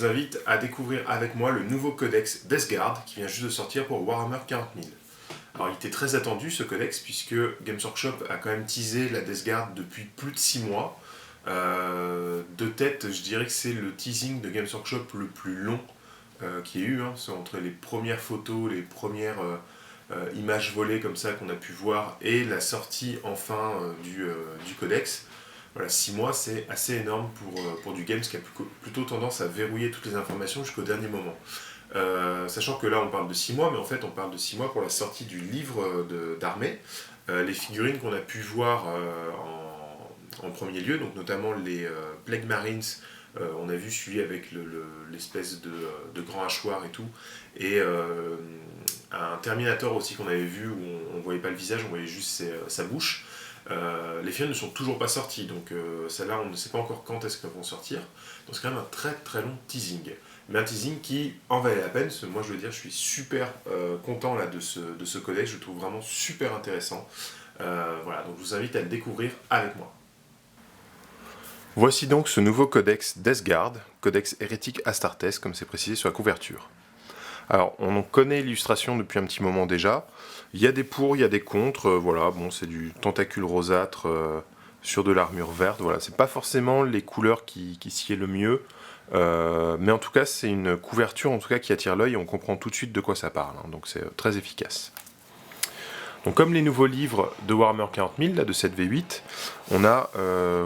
vous invite à découvrir avec moi le nouveau codex Death Guard qui vient juste de sortir pour Warhammer 40 000. Alors il était très attendu ce codex puisque Games Workshop a quand même teasé la Death Guard depuis plus de 6 mois. De tête, je dirais que c'est le teasing de Games Workshop le plus long qu'il y ait eu. C'est entre les premières photos, les premières images volées comme ça qu'on a pu voir et la sortie enfin du codex. Voilà, 6 mois, c'est assez énorme pour du Games qui a plutôt tendance à verrouiller toutes les informations jusqu'au dernier moment. Sachant que là, on parle de 6 mois, mais en fait, on parle de 6 mois pour la sortie du livre d'armée. Les figurines qu'on a pu voir en premier lieu, donc notamment les Plague Marines, on a vu celui avec l'espèce de grand hachoir et tout, et un Terminator aussi qu'on avait vu où on ne voyait pas le visage, on voyait juste sa bouche. Les films ne sont toujours pas sortis, donc celles-là on ne sait pas encore quand est-ce qu'elles vont sortir. Donc c'est quand même un très très long teasing. Mais un teasing qui en valait la peine, parce que moi je veux dire je suis super content là, de ce codex, je le trouve vraiment super intéressant. Voilà, donc je vous invite à le découvrir avec moi. Voici donc ce nouveau codex Death Guard, codex hérétique Astartes, comme c'est précisé sur la couverture. Alors, on en connaît l'illustration depuis un petit moment déjà. Il y a des pour, il y a des contre. Voilà, bon, c'est du tentacule rosâtre sur de l'armure verte. Voilà, c'est pas forcément les couleurs qui s'y est le mieux. Mais en tout cas, c'est une couverture en tout cas qui attire l'œil et on comprend tout de suite de quoi ça parle. Donc c'est très efficace. Donc comme les nouveaux livres de Warhammer 40 000, là, de 7v8, on a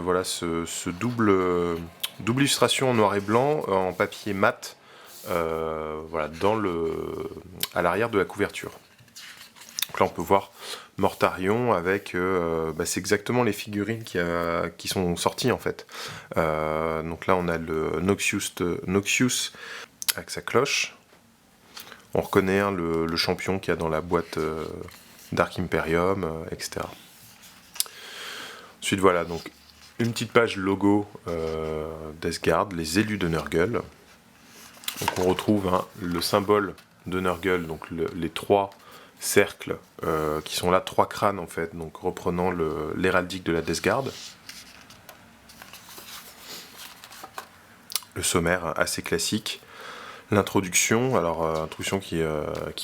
voilà, ce double illustration en noir et blanc, en papier mat, voilà, à l'arrière de la couverture. Donc là on peut voir Mortarion avec, c'est exactement les figurines qui sont sorties en fait. Donc là on a le Noxius avec sa cloche. On reconnaît le champion qu'il y a dans la boîte Dark Imperium, etc. Ensuite voilà, donc une petite page logo Death Guard, les élus de Nurgle. Donc on retrouve le symbole de Nurgle, donc les 3 cercles qui sont là, 3 crânes en fait, donc reprenant l'héraldique de la Death Guard. Le sommaire assez classique. L'introduction, alors introduction qui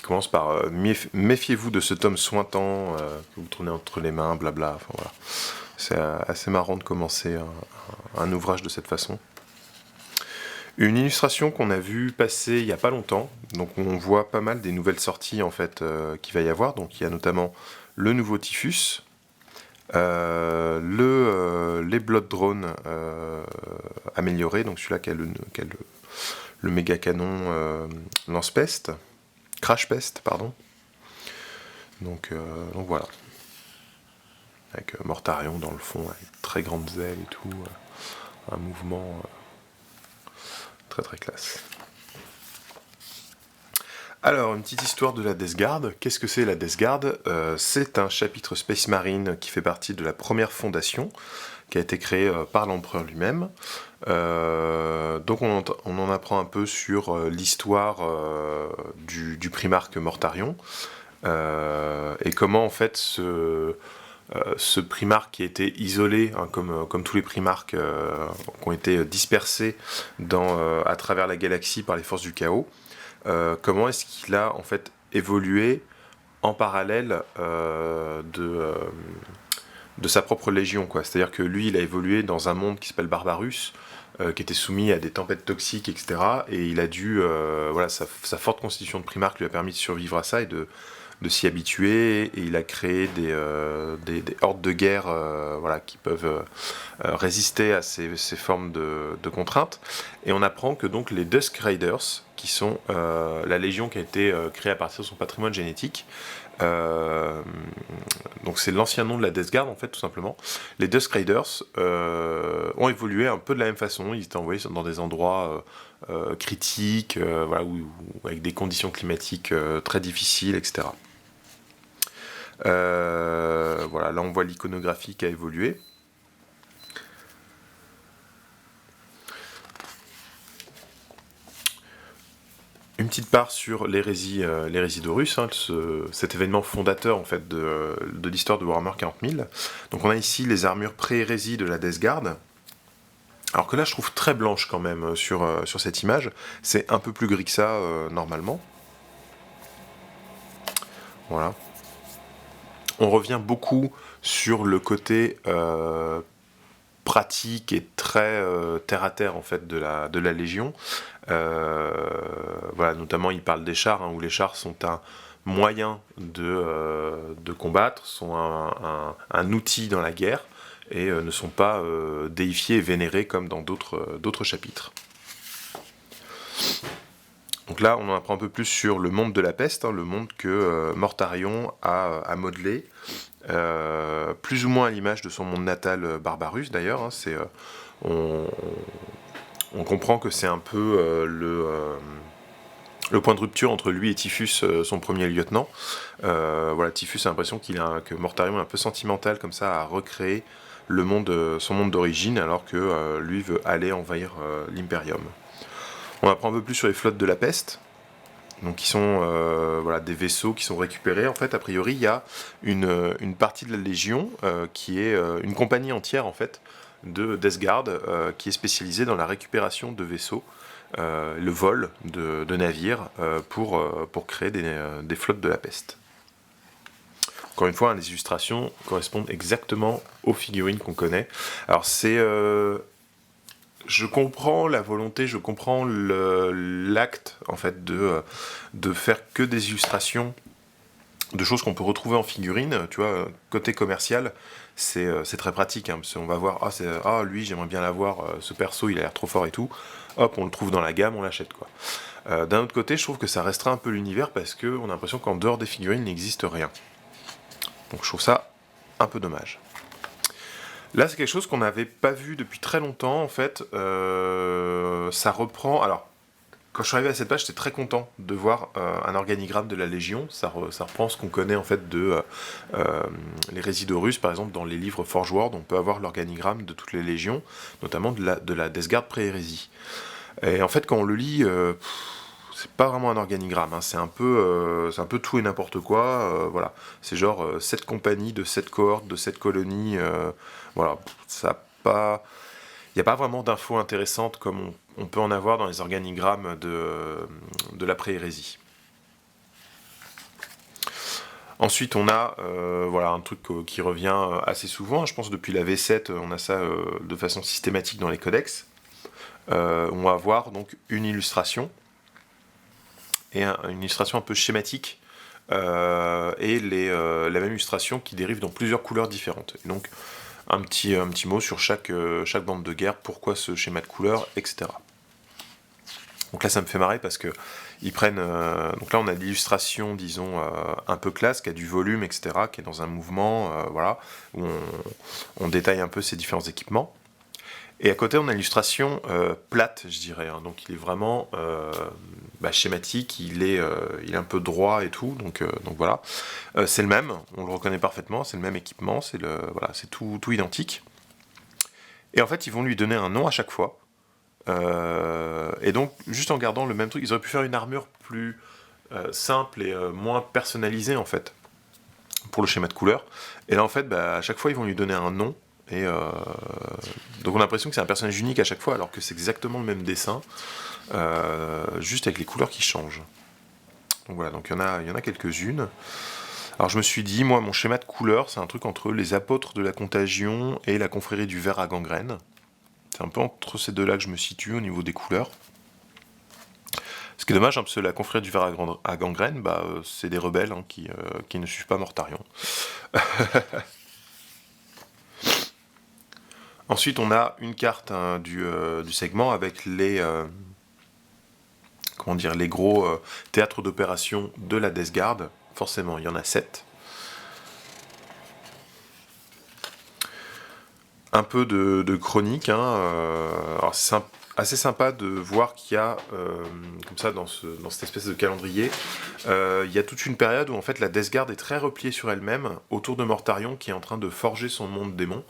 commence par méfiez-vous de ce tome sointant que vous tournez entre les mains, blabla. Enfin, voilà. C'est assez marrant de commencer un ouvrage de cette façon. Une illustration qu'on a vu passer il n'y a pas longtemps, donc on voit pas mal des nouvelles sorties en fait qu'il va y avoir. Donc il y a notamment le nouveau Typhus, les Blood Drones améliorés, donc celui-là qui a le méga canon lance-peste, crash-peste, pardon. Donc voilà. Avec Mortarion dans le fond, avec très grandes ailes et tout. Un mouvement très très classe. Alors, une petite histoire de la Death Guard. Qu'est-ce que c'est la Death Guard ? C'est un chapitre Space Marine qui fait partie de la première fondation, qui a été créée par l'empereur lui-même. Donc on en apprend un peu sur l'histoire du primarque Mortarion, et comment en fait ce primarque qui a été isolé, comme tous les primarques qui ont été dispersés à travers la galaxie par les forces du chaos, comment est-ce qu'il a en fait évolué en parallèle de sa propre légion, quoi. C'est-à-dire que lui, il a évolué dans un monde qui s'appelle Barbarus, qui était soumis à des tempêtes toxiques, etc. Et il a dû, voilà, sa forte constitution de primarque lui a permis de survivre à ça et de s'y habituer. Et il a créé des hordes de guerre, voilà, qui peuvent résister à ces formes de contraintes. Et on apprend que donc les Dusk Riders, qui sont la légion qui a été créée à partir de son patrimoine génétique, donc c'est l'ancien nom de la Death Guard en fait, tout simplement. Les Dusk Riders ont évolué un peu de la même façon. Ils étaient envoyés dans des endroits critiques, voilà, avec des conditions climatiques très difficiles, etc. Voilà, là on voit l'iconographie qui a évolué. Une petite part sur l'hérésie d'Horus, cet événement fondateur en fait de l'histoire de Warhammer 40 000. Donc on a ici les armures pré-hérésie de la Death Guard. Alors que là, je trouve très blanche quand même sur cette image. C'est un peu plus gris que ça normalement. Voilà. On revient beaucoup sur le côté pratique et très terre à terre en fait de la Légion. Voilà, notamment il parle des chars, où les chars sont un moyen de combattre, sont un outil dans la guerre, et ne sont pas déifiés et vénérés comme dans d'autres chapitres. Donc là, on en apprend un peu plus sur le monde de la peste, le monde que Mortarion a modelé, plus ou moins à l'image de son monde natal Barbarus d'ailleurs. On comprend que c'est un peu le point de rupture entre lui et Typhus, son premier lieutenant. Voilà, Typhus a l'impression que Mortarion est un peu sentimental comme ça à recréer son monde d'origine, alors que lui veut aller envahir l'Imperium. On apprend un peu plus sur les flottes de la peste, donc qui sont des vaisseaux qui sont récupérés. En fait, a priori, il y a une partie de la Légion qui est une compagnie entière en fait de Death Guard qui est spécialisée dans la récupération de vaisseaux, le vol de navires pour créer des flottes de la peste. Encore une fois, les illustrations correspondent exactement aux figurines qu'on connaît. Alors je comprends la volonté, je comprends l'acte en fait de faire que des illustrations de choses qu'on peut retrouver en figurine. Tu vois, côté commercial, c'est très pratique, parce qu'on va voir, lui j'aimerais bien l'avoir, ce perso il a l'air trop fort et tout, hop on le trouve dans la gamme, on l'achète quoi. D'un autre côté, je trouve que ça restreint un peu l'univers parce qu'on a l'impression qu'en dehors des figurines il n'existe rien. Donc je trouve ça un peu dommage. Là, c'est quelque chose qu'on n'avait pas vu depuis très longtemps, en fait. Ça reprend... Alors, quand je suis arrivé à cette page, j'étais très content de voir un organigramme de la Légion. Ça reprend ce qu'on connaît, en fait, de les Résidorus, par exemple, dans les livres Forge World, on peut avoir l'organigramme de toutes les légions, notamment de la Death Guard pré-hérésie. Et en fait, quand on le lit... c'est pas vraiment un organigramme, c'est un peu tout et n'importe quoi, voilà. C'est genre 7 compagnies de 7 cohortes, de 7 colonies, voilà. Il n'y a pas vraiment d'infos intéressantes comme on peut en avoir dans les organigrammes de la pré-hérésie. Ensuite, on a un truc qui revient assez souvent, je pense depuis la V7, on a ça de façon systématique dans les codex. On va avoir donc une illustration, et une illustration un peu schématique, et la même illustration qui dérive dans plusieurs couleurs différentes. Et donc un petit mot sur chaque bande de guerre, pourquoi ce schéma de couleurs, etc. Donc là ça me fait marrer parce que ils prennent... donc là on a l'illustration, disons, un peu classe, qui a du volume, etc., qui est dans un mouvement, où on détaille un peu ces différents équipements. Et à côté, on a l'illustration plate, je dirais. Donc, il est vraiment schématique, il est un peu droit et tout. Donc voilà. C'est le même, on le reconnaît parfaitement, c'est le même équipement, c'est tout identique. Et en fait, ils vont lui donner un nom à chaque fois. Et donc, juste en gardant le même truc, ils auraient pu faire une armure plus simple et moins personnalisée, en fait, pour le schéma de couleur. Et là, en fait, à chaque fois, ils vont lui donner un nom. Et donc on a l'impression que c'est un personnage unique à chaque fois, alors que c'est exactement le même dessin, juste avec les couleurs qui changent. Donc voilà, donc il y en a quelques-unes. Alors je me suis dit, moi, mon schéma de couleurs, c'est un truc entre les apôtres de la contagion et la confrérie du ver à gangrène. C'est un peu entre ces deux-là que je me situe au niveau des couleurs. Ce qui est dommage, parce que la confrérie du ver à gangrène, c'est des rebelles qui ne suivent pas Mortarion. Ensuite, on a une carte du segment avec les gros théâtres d'opération de la Death Guard. Forcément, il y en a 7. Un peu de chronique. Alors, c'est assez sympa de voir qu'il y a, comme ça, dans cette espèce de calendrier, il y a toute une période où en fait la Death Guard est très repliée sur elle-même, autour de Mortarion qui est en train de forger son monde démon.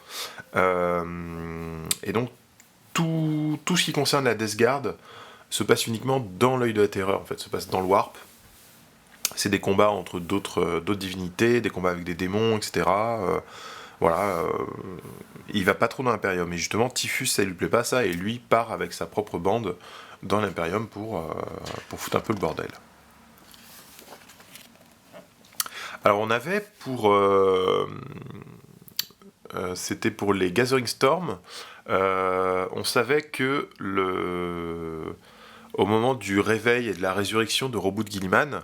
Et donc tout ce qui concerne la Death Guard se passe uniquement dans l'œil de la terreur, en fait, se passe dans le Warp. C'est des combats entre d'autres divinités, des combats avec des démons, etc. voilà, il va pas trop dans l'Imperium. Et justement, Typhus, ça lui plaît pas ça, et lui part avec sa propre bande dans l'Imperium pour foutre un peu le bordel. Alors on avait c'était pour les Gathering Storm, on savait que au moment du réveil et de la résurrection de Roboute Guilliman,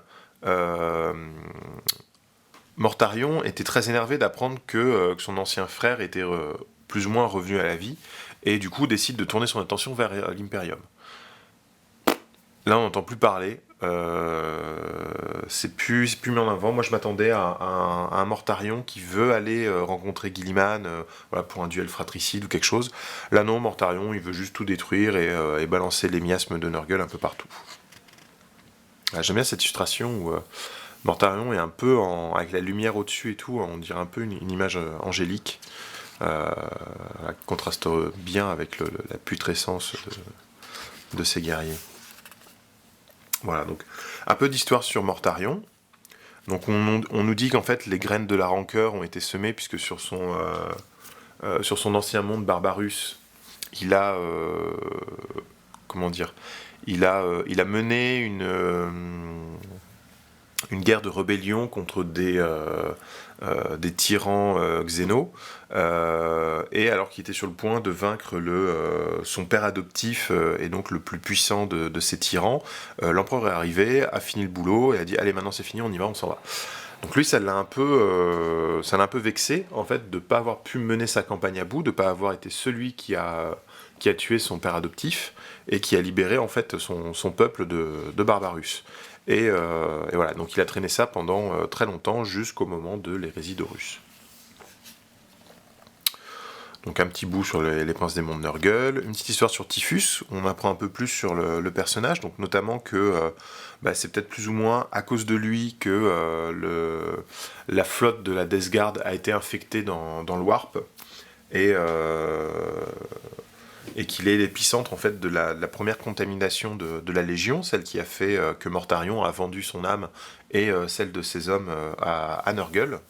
Mortarion était très énervé d'apprendre que son ancien frère était plus ou moins revenu à la vie, et du coup décide de tourner son attention vers l'Imperium. Là, on n'entend plus parler. C'est plus mis en avant. Moi, je m'attendais à un Mortarion qui veut aller rencontrer Guilliman voilà, pour un duel fratricide ou quelque chose. Là, non, Mortarion, il veut juste tout détruire et balancer les miasmes de Nurgle un peu partout. J'aime bien cette illustration où Mortarion est un peu avec la lumière au-dessus et tout. On dirait un peu une image angélique. Qui contraste bien avec la putrescence de ces guerriers. Voilà, donc un peu d'histoire sur Mortarion. Donc on nous dit qu'en fait les graines de la rancœur ont été semées puisque sur son ancien monde Barbarus, il a il a mené une guerre de rébellion contre des tyrans xénos, et alors qu'il était sur le point de vaincre son père adoptif, et donc le plus puissant de ces tyrans, l'empereur est arrivé, a fini le boulot, et a dit « Allez, maintenant c'est fini, on y va, on s'en va ». Donc lui, ça l'a un peu vexé, en fait, de ne pas avoir pu mener sa campagne à bout, de ne pas avoir été celui qui a tué son père adoptif, et qui a libéré, en fait, son peuple de Barbarus. Et voilà, donc il a traîné ça pendant très longtemps, jusqu'au moment de l'hérésie d'Horus. Donc un petit bout sur les princes des mondes Nurgle, une petite histoire sur Typhus, on apprend un peu plus sur le personnage, donc notamment que c'est peut-être plus ou moins à cause de lui que la flotte de la Death Guard a été infectée dans le Warp, et qu'il est l'épicentre en fait de la première contamination de la Légion, celle qui a fait que Mortarion a vendu son âme et celle de ses hommes à Nurgle.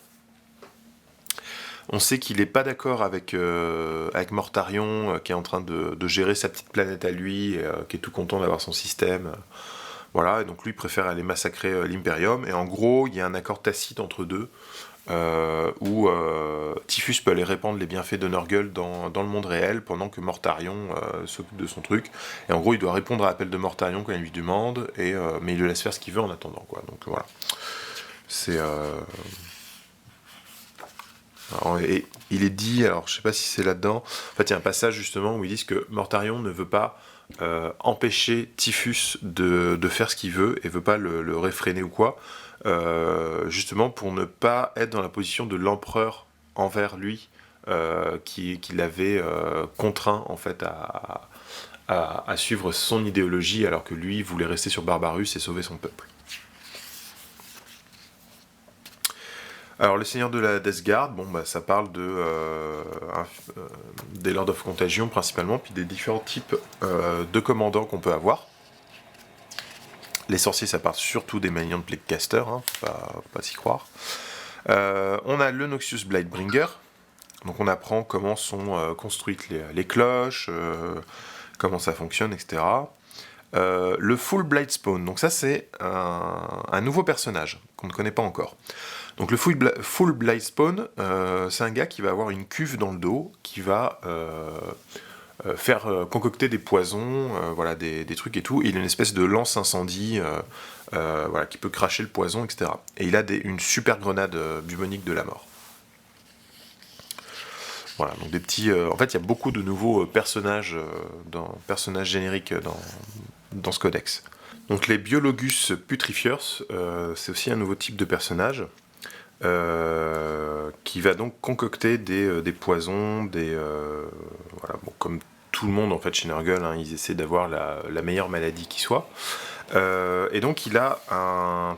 On sait qu'il n'est pas d'accord avec Mortarion, qui est en train de gérer sa petite planète à lui, qui est tout content d'avoir son système. Voilà, et donc lui préfère aller massacrer l'Imperium, et en gros, il y a un accord tacite entre deux, où Typhus peut aller répandre les bienfaits de Nurgle dans le monde réel, pendant que Mortarion s'occupe de son truc. Et en gros, il doit répondre à l'appel de Mortarion quand il lui demande, mais il le laisse faire ce qu'il veut en attendant, quoi. Donc voilà. C'est... et il est dit, alors je sais pas si c'est là-dedans, en fait il y a un passage justement où ils disent que Mortarion ne veut pas empêcher Typhus de faire ce qu'il veut, et veut pas le réfréner ou quoi, justement pour ne pas être dans la position de l'empereur envers lui, qui l'avait contraint en fait à suivre son idéologie, alors que lui voulait rester sur Barbarus et sauver son peuple. Alors, les Seigneurs de la Death Guard, ça parle des Lords of Contagion principalement, puis des différents types de commandants qu'on peut avoir. Les sorciers, ça parle surtout des Malignants de Plaguecaster, hein, pas s'y croire. On a le Noxious Blightbringer, donc on apprend comment sont construites les cloches, comment ça fonctionne, etc. Le Full Blightspawn, donc ça c'est un nouveau personnage qu'on ne connaît pas encore. Donc le Full Blightspawn, c'est un gars qui va avoir une cuve dans le dos, qui va faire concocter des poisons, voilà, des trucs et tout. Et il a une espèce de lance incendie, voilà, qui peut cracher le poison, etc. Et il a une super grenade bubonique de la mort. Voilà, donc des petits... en fait, il y a beaucoup de nouveaux personnages génériques dans ce codex. Donc les Biologus Putrifiers, c'est aussi un nouveau type de personnage, qui va donc concocter des poisons, voilà, comme tout le monde en fait chez Nurgle, hein, ils essaient d'avoir la meilleure maladie qui soit. Et donc il a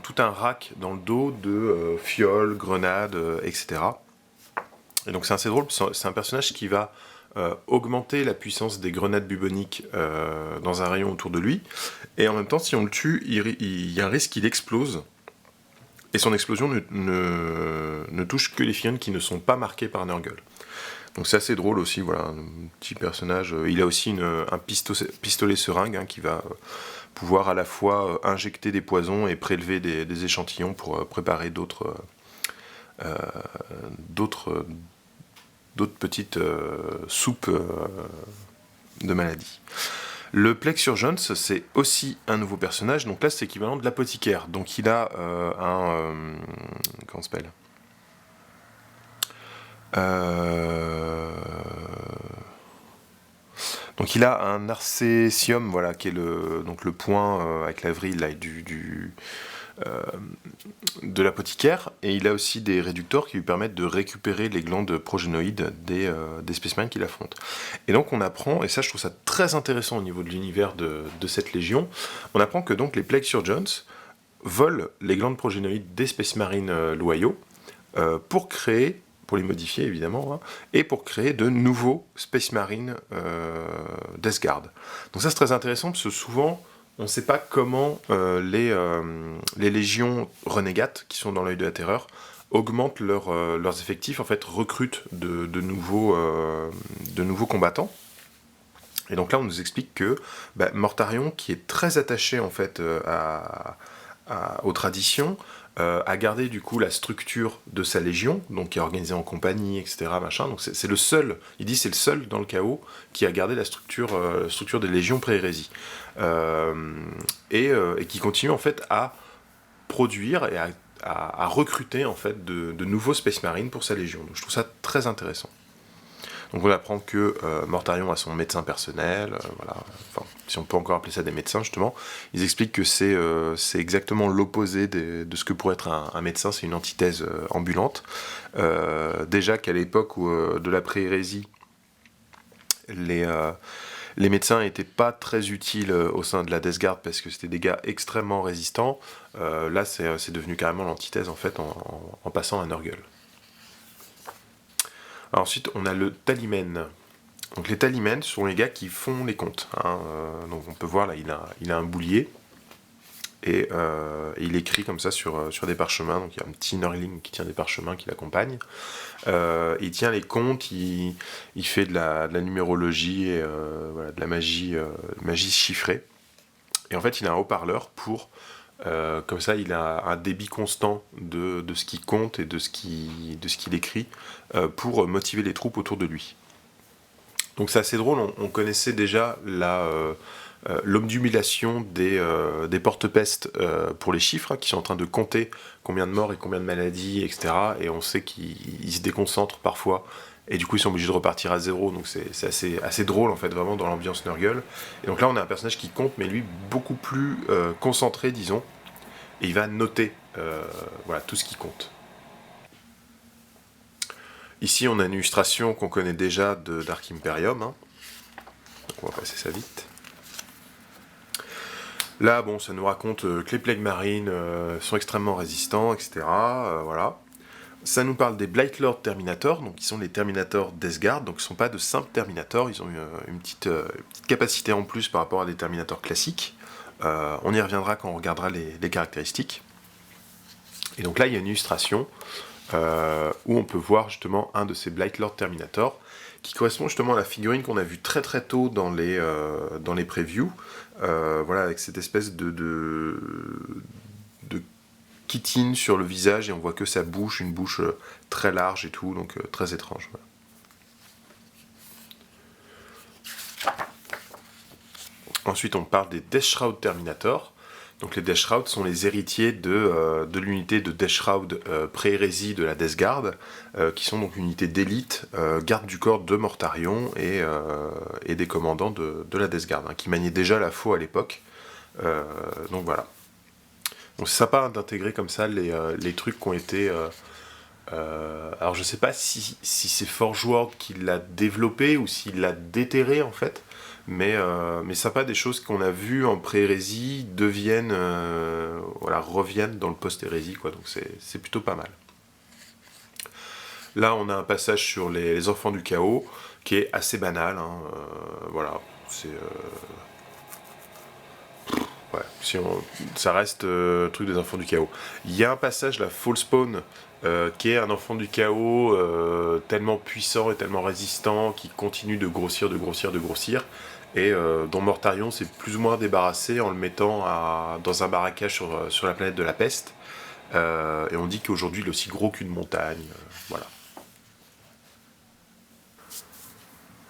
tout un rack dans le dos de fioles, grenades, etc. Et donc c'est assez drôle, c'est un personnage qui va augmenter la puissance des grenades buboniques dans un rayon autour de lui, et en même temps si on le tue, il y a un risque qu'il explose, Et son explosion ne touche que les figurines qui ne sont pas marquées par Nurgle. Donc c'est assez drôle aussi, voilà, un petit personnage. Il a aussi un pistolet seringue qui va pouvoir à la fois injecter des poisons et prélever des échantillons pour préparer d'autres petites soupes de maladies. Le Plexurgence, c'est aussi un nouveau personnage, donc là c'est l'équivalent de l'apothicaire. Donc il a comment ça s'appelle Donc il a un arcésium, voilà, qui est le point avec la vrille là, de l'apothicaire, et il a aussi des réducteurs qui lui permettent de récupérer les glandes progénoïdes des spécimens qu'il affronte. Et donc on apprend, et ça je trouve ça très intéressant au niveau de l'univers de cette légion, on apprend que donc les Plexurgence volent les glandes progénoïdes des Space Marines loyaux pour les modifier évidemment, et pour créer de nouveaux Space Marines Death Guard. Donc ça c'est très intéressant parce que souvent on ne sait pas comment les légions renégates qui sont dans l'œil de la terreur augmentent leurs effectifs, en fait recrutent de nouveaux combattants. Et donc là on nous explique que Mortarion, qui est très attaché en fait aux traditions, a gardé du coup la structure de sa légion, donc qui est organisée en compagnie, etc. Machin. Donc c'est le seul, il dit c'est le seul dans le chaos qui a gardé la structure des légions pré-hérésie. Et qui continue en fait à produire et à recruter en fait de nouveaux Space Marines pour sa légion. Donc je trouve ça très intéressant. Donc on apprend que Mortarion a son médecin personnel, voilà. Enfin, si on peut encore appeler ça des médecins justement. Ils expliquent que c'est exactement l'opposé de ce que pourrait être un médecin, c'est une antithèse ambulante. Déjà qu'à l'époque de la pré-hérésie, les médecins n'étaient pas très utiles au sein de la Death Guard parce que c'était des gars extrêmement résistants. Là c'est devenu carrément l'antithèse en fait en passant à Nurgle. Alors ensuite, on a le Talimen. Donc les Talimens sont les gars qui font les comptes. Donc on peut voir là, il a un boulier et il écrit comme ça sur des parchemins. Donc il y a un petit Nurgling qui tient des parchemins qui l'accompagnent. Il tient les comptes, il fait de la numérologie et voilà, de la magie chiffrée. Et en fait, il a un haut-parleur pour comme ça, il a un débit constant de ce qu'il compte et de ce qu'il écrit pour motiver les troupes autour de lui. Donc c'est assez drôle, on connaissait déjà l'obnumulation des porte-pestes pour les chiffres, qui sont en train de compter combien de morts et combien de maladies, etc. Et on sait qu'ils se déconcentrent parfois, et du coup ils sont obligés de repartir à zéro, donc c'est assez drôle en fait, vraiment dans l'ambiance Nurgle. Et donc là on a un personnage qui compte, mais lui beaucoup plus concentré, disons, et il va noter voilà, tout ce qui compte. Ici on a une illustration qu'on connaît déjà de Dark Imperium, donc on va passer ça vite. Là bon, ça nous raconte que les Plague Marines sont extrêmement résistants, etc. Voilà. Ça nous parle des Blightlord Terminators, donc qui sont les Terminators Death Guard, donc ils ne sont pas de simples Terminators, ils ont une petite capacité en plus par rapport à des Terminators classiques. On y reviendra quand on regardera les caractéristiques. Et donc là, il y a une illustration où on peut voir justement un de ces Blightlord Terminators, qui correspond justement à la figurine qu'on a vue très très tôt dans les previews, voilà, avec cette espèce de chitine sur le visage, et on voit que sa bouche, une bouche très large et tout, donc très étrange. Voilà. Ensuite, on parle des Death Shroud Terminator. Donc les Death Shroud sont les héritiers de l'unité de Death Shroud pré-hérésie de la Death Guard, qui sont donc une unité d'élite, garde du corps de Mortarion et des commandants de la Death Guard, qui maniaient déjà la faux à l'époque. Donc voilà. Donc c'est sympa d'intégrer comme ça les trucs qui ont été... alors je sais pas si c'est Forge World qui l'a développé ou s'il l'a déterré en fait, mais sympa, des choses qu'on a vues en pré-hérésie reviennent dans le post-hérésie, quoi, donc c'est plutôt pas mal. Là on a un passage sur les enfants du chaos qui est assez banal, voilà, c'est... Ouais, ça reste truc des enfants du chaos. Il y a un passage, la Fall Spawn, qui est un enfant du chaos tellement puissant et tellement résistant, qui continue de grossir, de grossir, de grossir, et dont Mortarion s'est plus ou moins débarrassé en le mettant dans un marécage sur la planète de la peste. Et on dit qu'aujourd'hui il est aussi gros qu'une montagne. Voilà.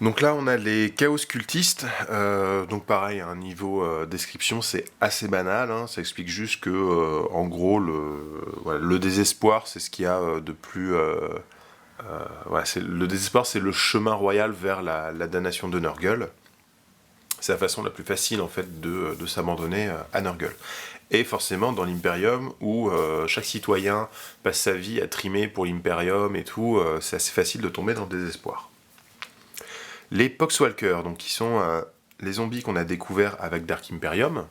Donc là, on a les chaos cultistes. Donc pareil, un niveau description, c'est assez banal. Hein. Ça explique juste que, en gros, le désespoir, c'est ce qu'il y a de plus. Le désespoir, c'est le chemin royal vers la damnation de Nurgle. C'est la façon la plus facile, en fait, de s'abandonner à Nurgle. Et forcément, dans l'Imperium, où chaque citoyen passe sa vie à trimer pour l'Imperium et tout, c'est assez facile de tomber dans le désespoir. Les Poxwalkers, donc qui sont les zombies qu'on a découverts avec Dark Imperium.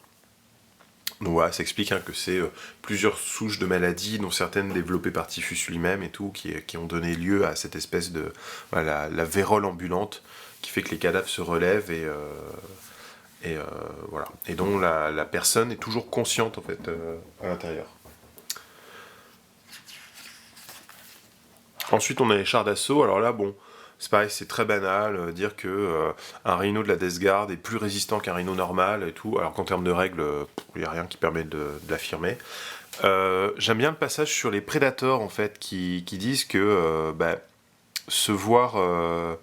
Donc voilà, ça explique que c'est plusieurs souches de maladies, dont certaines développées par Typhus lui-même et tout, qui ont donné lieu à cette espèce de la vérole ambulante qui fait que les cadavres se relèvent et voilà. Et dont la personne est toujours consciente en fait à l'intérieur. Ensuite, on a les chars d'assaut. Alors là, bon. C'est pareil, c'est très banal, dire que un rhino de la Death Guard est plus résistant qu'un rhino normal et tout, alors qu'en termes de règles, il n'y a rien qui permet de l'affirmer. J'aime bien le passage sur les Predators, en fait, qui disent que se voir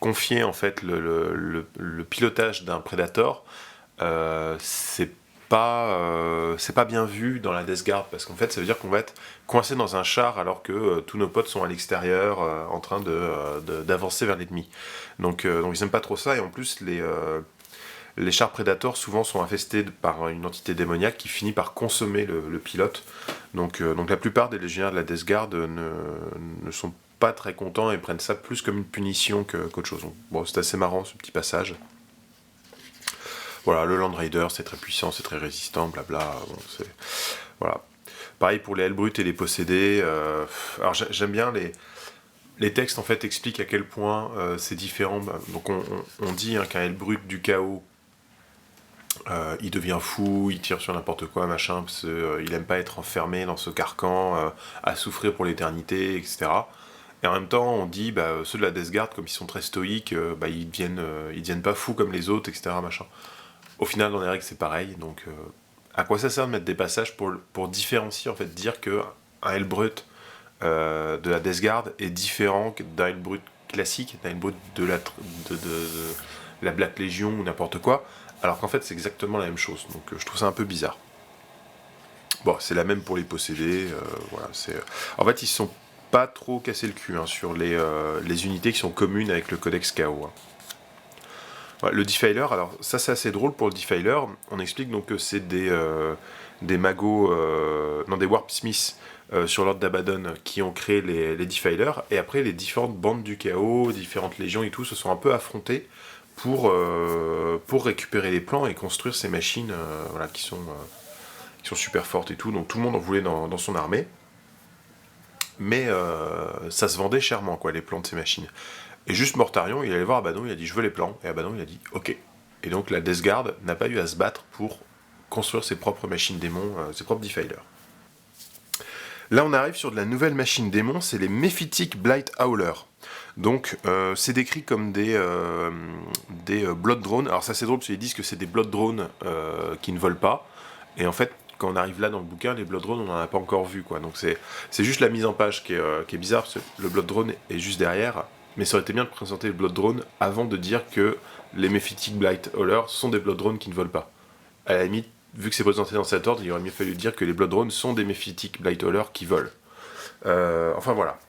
confier, en fait, le pilotage d'un Predator, c'est pas bien vu dans la Death Guard, parce qu'en fait ça veut dire qu'on va être coincé dans un char alors que tous nos potes sont à l'extérieur en train d'avancer vers l'ennemi. Donc ils aiment pas trop ça, et en plus les chars Predators souvent sont infestés par une entité démoniaque qui finit par consommer le pilote. Donc la plupart des légionnaires de la Death Guard ne sont pas très contents et prennent ça plus comme une punition qu'autre chose. Donc, bon, c'est assez marrant ce petit passage. Voilà, le Land Raider, c'est très puissant, c'est très résistant, blabla. Bon, voilà. Pareil pour les Hellbrutes et les possédés. Alors j'aime bien les textes, en fait, expliquent à quel point c'est différent. Donc on dit qu'un Hellbrute du chaos, il devient fou, il tire sur n'importe quoi, machin, parce qu'il aime pas être enfermé dans ce carcan, à souffrir pour l'éternité, etc. Et en même temps, on dit, ceux de la Death Guard, comme ils sont très stoïques, ils deviennent pas fous comme les autres, etc. Machin. Au final, dans les règles, c'est pareil. Donc, à quoi ça sert de mettre des passages pour différencier, en fait, dire que un Hellbrute de la Death Guard est différent d'un Hellbrute classique, d'un Hellbrute de la Black Legion ou n'importe quoi, alors qu'en fait, c'est exactement la même chose. Donc, je trouve ça un peu bizarre. Bon, c'est la même pour les possédés. Voilà, en fait, ils se sont pas trop cassé le cul sur les unités qui sont communes avec le Codex KO. Hein. Ouais, le Defiler, alors ça c'est assez drôle pour le Defiler. On explique donc que c'est des magos, des Warpsmiths sur l'ordre d'Abaddon qui ont créé les Defilers, et après les différentes bandes du chaos, différentes légions et tout se sont un peu affrontées pour récupérer les plans et construire ces machines qui sont super fortes et tout. Donc tout le monde en voulait dans son armée. Mais ça se vendait chèrement, quoi, les plans de ces machines. Et juste Mortarion, il allait voir Abaddon, il a dit je veux les plans, et Abaddon il a dit ok. Et donc la Death Guard n'a pas eu à se battre pour construire ses propres machines démons, ses propres Defilers. Là on arrive sur de la nouvelle machine démon, c'est les Mephitic Blight Howler. Donc c'est décrit comme des Blood Drones. Alors ça c'est drôle parce qu'ils disent que c'est des Blood Drones qui ne volent pas. Et en fait, quand on arrive là dans le bouquin, les Blood Drones on n'en a pas encore vu, quoi. Donc c'est juste la mise en page qui est bizarre, parce que le Blood Drone est juste derrière. Mais ça aurait été bien de présenter le Blood Drone avant de dire que les Mephitic Blight Howler sont des Blood Drones qui ne volent pas. À la limite, vu que c'est présenté dans cet ordre, il aurait mieux fallu dire que les Blood Drones sont des Mephitic Blight Howler qui volent. Enfin voilà.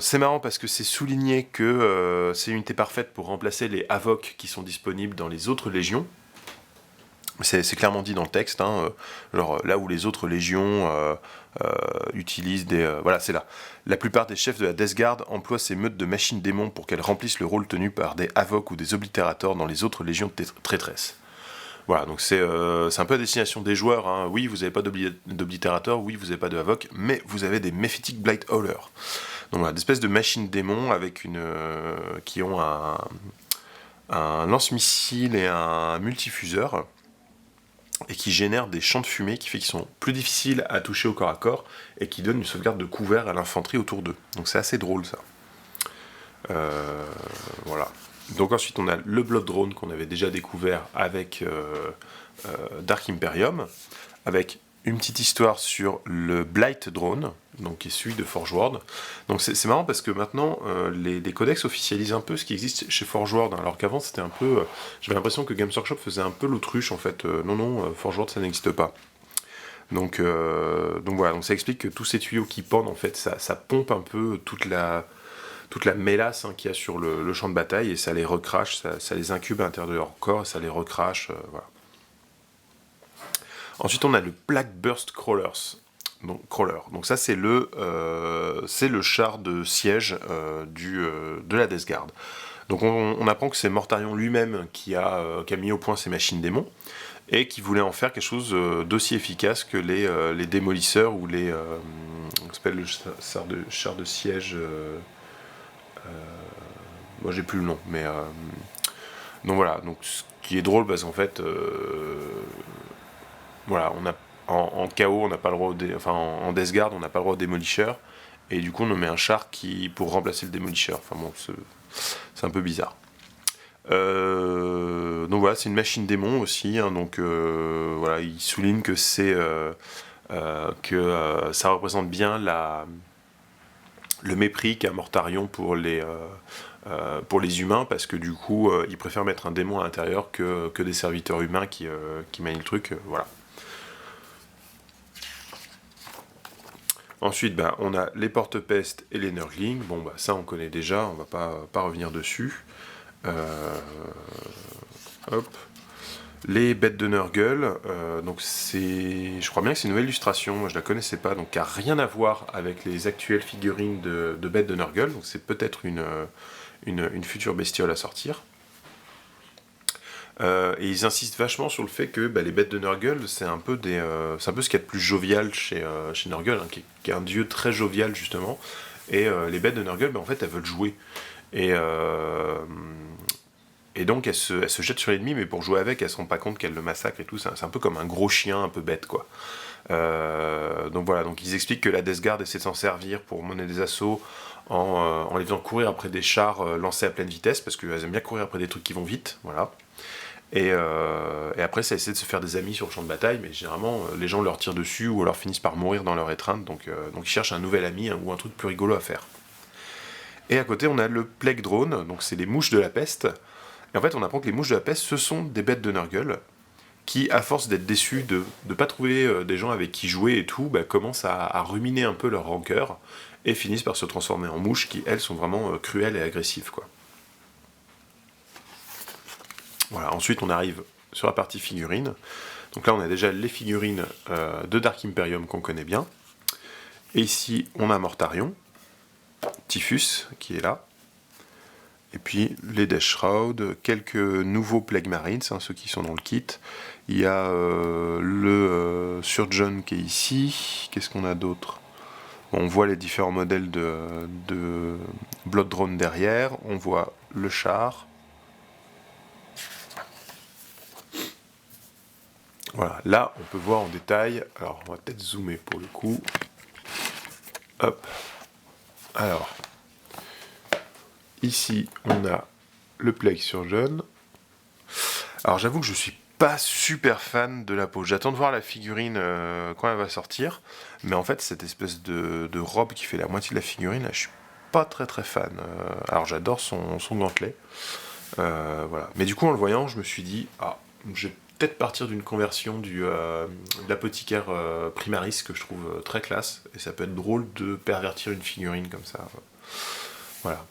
C'est marrant parce que c'est souligné que c'est une unité parfaite pour remplacer les Havoc qui sont disponibles dans les autres légions. C'est clairement dit dans le texte, genre là où les autres légions utilisent des... voilà, c'est là. La plupart des chefs de la Death Guard emploient ces meutes de machines démons pour qu'elles remplissent le rôle tenu par des Havoc ou des Oblitérators dans les autres légions de traîtresses. Voilà, donc c'est un peu à destination des joueurs. Hein. Oui, vous n'avez pas d'Oblitérator, oui, vous n'avez pas de Havoc, mais vous avez des Mephitic Blight Howler. Donc voilà, des espèces de machines démons avec qui ont un lance-missile et un multifuseur, et qui génèrent des champs de fumée qui fait qu'ils sont plus difficiles à toucher au corps à corps, et qui donnent une sauvegarde de couvert à l'infanterie autour d'eux. Donc c'est assez drôle ça. Voilà. Donc ensuite on a le Blood Drone qu'on avait déjà découvert avec Dark Imperium, avec une petite histoire sur le Blight Drone, donc qui est celui de Forge World. Donc c'est marrant parce que maintenant les codex officialisent un peu ce qui existe chez Forge World, hein, alors qu'avant c'était un peu... j'avais l'impression que Games Workshop faisait un peu l'autruche en fait. Non, Forge World ça n'existe pas. Donc voilà, donc ça explique que tous ces tuyaux qui pendent en fait, ça pompe un peu toute la mélasse hein, qu'il y a sur le champ de bataille, et ça les recrache, ça les incube à l'intérieur de leur corps, et ça les recrache, voilà. Ensuite, on a le Black Burst Crawlers. Donc ça, c'est le char de siège de la Death Guard. Donc on apprend que c'est Mortarion lui-même qui a mis au point ces machines démons, et qui voulait en faire quelque chose d'aussi efficace que les démolisseurs ou les... on s'appelle le char de siège... moi j'ai plus le nom, mais... donc voilà, donc ce qui est drôle parce qu'en fait... voilà, on a, en KO, on n'a pas le droit en Death Guard, on n'a pas le droit au démolisseur, et du coup on met un char pour remplacer le démolisseur. Enfin bon, c'est un peu bizarre. Donc voilà, c'est une machine démon aussi, hein, donc voilà, il souligne que ça représente bien le mépris qu'a Mortarion pour les humains, parce que du coup il préfère mettre un démon à l'intérieur que des serviteurs humains qui manient le truc, voilà. Ensuite, on a les porte-pestes et les Nurglings. Bon, ça on connaît déjà, on va pas revenir dessus. Hop. Les bêtes de Nurgle, donc je crois bien que c'est une nouvelle illustration, moi je la connaissais pas, donc qui n'a rien à voir avec les actuelles figurines de bêtes de Nurgle, donc c'est peut-être une future bestiole à sortir. Et ils insistent vachement sur le fait que les bêtes de Nurgle, c'est un peu ce qu'il y a de plus jovial chez Nurgle, hein, qui est un dieu très jovial justement. Et les bêtes de Nurgle, en fait, elles veulent jouer. Et donc elles se jettent sur l'ennemi, mais pour jouer avec, elles se rendent pas compte qu'elles le massacrent et tout. C'est un peu comme un gros chien, un peu bête, quoi. Donc voilà, donc ils expliquent que la Death Guard essaie de s'en servir pour mener des assauts en les faisant courir après des chars lancés à pleine vitesse, parce qu'elles aiment bien courir après des trucs qui vont vite, voilà. Et après, ça essaie de se faire des amis sur le champ de bataille, mais généralement, les gens leur tirent dessus ou alors finissent par mourir dans leur étreinte, donc ils cherchent un nouvel ami ou un truc plus rigolo à faire. Et à côté, on a le Plague Drone, donc c'est les mouches de la peste. Et en fait, on apprend que les mouches de la peste, ce sont des bêtes de Nurgle, qui, à force d'être déçus de ne pas trouver des gens avec qui jouer et tout, commencent à ruminer un peu leur rancœur, et finissent par se transformer en mouches qui, elles, sont vraiment cruelles et agressives, quoi. Voilà, ensuite on arrive sur la partie figurines. Donc là on a déjà les figurines de Dark Imperium qu'on connaît bien. Et ici on a Mortarion, Typhus qui est là. Et puis les Death Shroud, quelques nouveaux Plague Marines, hein, ceux qui sont dans le kit. Il y a le Surgeon qui est ici. Qu'est-ce qu'on a d'autre ? On voit les différents modèles de Blood Drone derrière. On voit le char. Voilà, là on peut voir en détail, alors on va peut-être zoomer pour le coup, hop, alors, ici on a le Plague Surgeon, alors j'avoue que je suis pas super fan de la peau, j'attends de voir la figurine quand elle va sortir, mais en fait cette espèce de robe qui fait la moitié de la figurine, là je suis pas très fan, alors j'adore son gantelet, voilà, mais du coup en le voyant je me suis dit, j'ai peut-être partir d'une conversion de l'apothicaire Primaris que je trouve très classe, et ça peut être drôle de pervertir une figurine comme ça. Voilà.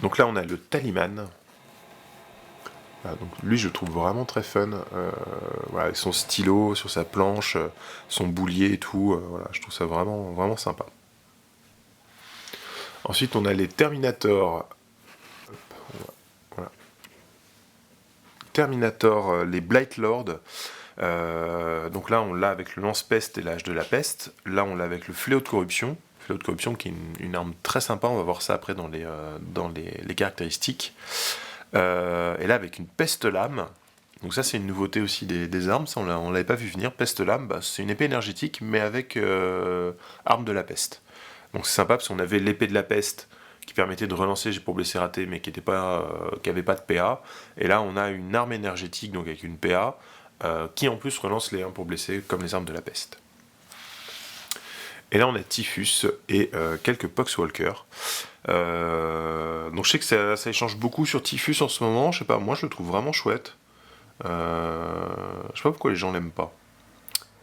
Donc là on a le Taliman. Voilà, donc lui je le trouve vraiment très fun. Voilà, avec son stylo sur sa planche, son boulier et tout, voilà, je trouve ça vraiment sympa. Ensuite on a les Terminator. Voilà. Terminator, les Blight Lord. Donc là on l'a avec le lance-peste et l'âge de la peste. Là on l'a avec le fléau de corruption. Fléau de corruption qui est une arme très sympa, on va voir ça après dans les caractéristiques. Et là, avec une peste lame, donc ça c'est une nouveauté aussi des armes, ça on l'avait pas vu venir. Peste lame, bah, c'est une épée énergétique, mais avec arme de la peste. Donc c'est sympa parce qu'on avait l'épée de la peste qui permettait de relancer J'ai pour blessé raté, mais qui avait pas de PA. Et là on a une arme énergétique, donc avec une PA, qui en plus relance les 1 pour blesser, comme les armes de la peste. Et là on a Typhus et quelques Poxwalkers. Donc je sais que ça échange beaucoup sur Typhus en ce moment, je sais pas, moi je le trouve vraiment chouette. Je sais pas pourquoi les gens l'aiment pas.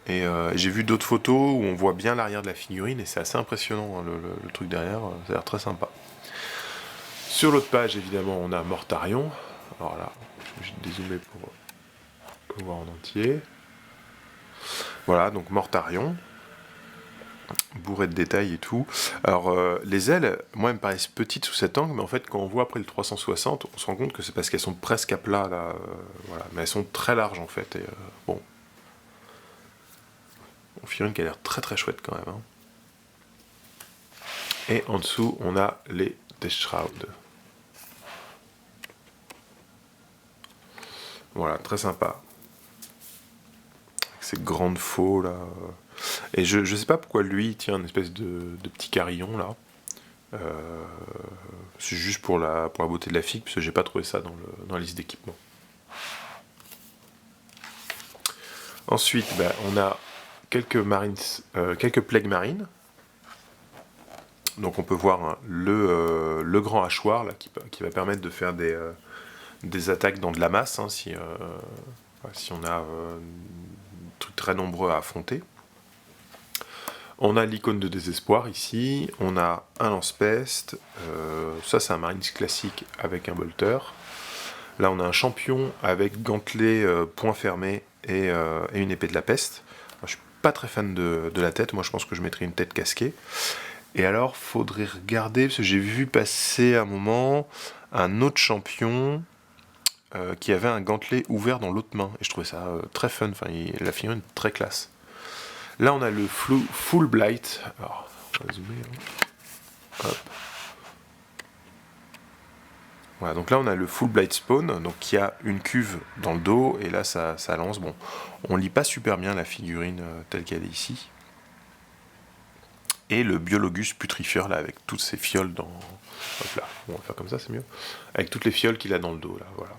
Et j'ai vu d'autres photos où on voit bien l'arrière de la figurine et c'est assez impressionnant, hein, le truc derrière, ça a l'air très sympa. Sur l'autre page, évidemment, on a Mortarion. Alors là, je vais dézoomer pour le voir en entier. Voilà, donc Mortarion. Bourré de détails et tout. Alors, les ailes, moi, elles me paraissent petites sous cet angle, mais en fait, quand on voit après le 360, on se rend compte que c'est parce qu'elles sont presque à plat, là. Voilà. Mais elles sont très larges, en fait. Et, bon. On figurine qui a l'air très très chouette, quand même. Hein. Et en dessous, on a les Death Shroud. Voilà, très sympa. Avec ces grandes faux, là. Et je sais pas pourquoi lui, il tient une espèce de petit carillon, là. C'est juste pour la beauté de la figue, parce que j'ai pas trouvé ça dans la liste d'équipements. Ensuite, bah, on a quelques plagues marines. Donc on peut voir hein, le grand hachoir là, qui va permettre de faire des attaques dans de la masse, hein, si on a des trucs très nombreux à affronter. On a l'icône de désespoir ici, on a un lance-peste, ça c'est un Marines classique avec un bolter. Là on a un champion avec gantelet, poing fermé et une épée de la peste. Alors, je suis pas très fan de la tête, moi je pense que je mettrais une tête casquée. Et alors faudrait regarder, parce que j'ai vu passer à un moment un autre champion qui avait un gantelet ouvert dans l'autre main, et je trouvais ça très fun, enfin la figurine est très classe. Là, on a le Full Blight. Alors, on va zoomer. Hein. Hop. Voilà, donc là, on a le Full Blight Spawn, donc qui a une cuve dans le dos, et là, ça lance. Bon, on lit pas super bien la figurine telle qu'elle est ici. Et le Biologus Putrifieur, là, avec toutes ces fioles dans... Hop là, on va faire comme ça, c'est mieux. Avec toutes les fioles qu'il a dans le dos, là, voilà.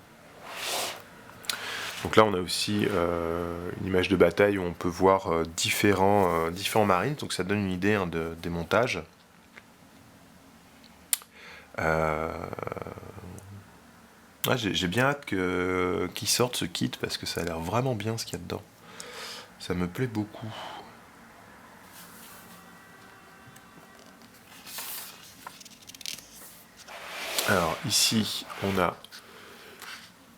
Donc là, on a aussi une image de bataille où on peut voir différents marines, donc ça donne une idée hein, des montages. J'ai bien hâte qu'il sorte ce kit parce que ça a l'air vraiment bien ce qu'il y a dedans. Ça me plaît beaucoup. Alors ici, on a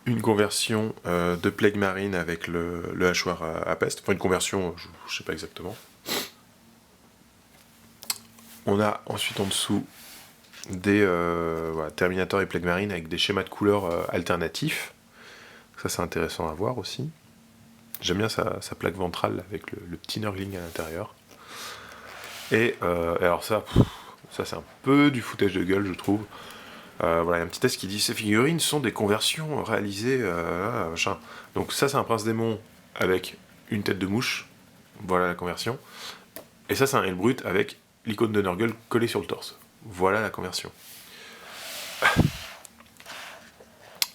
une conversion de Plague Marine avec le hachoir à peste. Enfin, une conversion, je ne sais pas exactement. On a ensuite en dessous des Terminator et Plague Marine avec des schémas de couleurs alternatifs. Ça, c'est intéressant à voir aussi. J'aime bien sa plaque ventrale avec le petit Nurgling à l'intérieur. Et alors ça c'est un peu du foutage de gueule, je trouve. Voilà, il y a un petit test qui dit ces figurines sont des conversions réalisées, machin. Donc ça c'est un prince démon avec une tête de mouche, voilà la conversion. Et ça c'est un Hellbrut avec l'icône de Nurgle collée sur le torse. Voilà la conversion.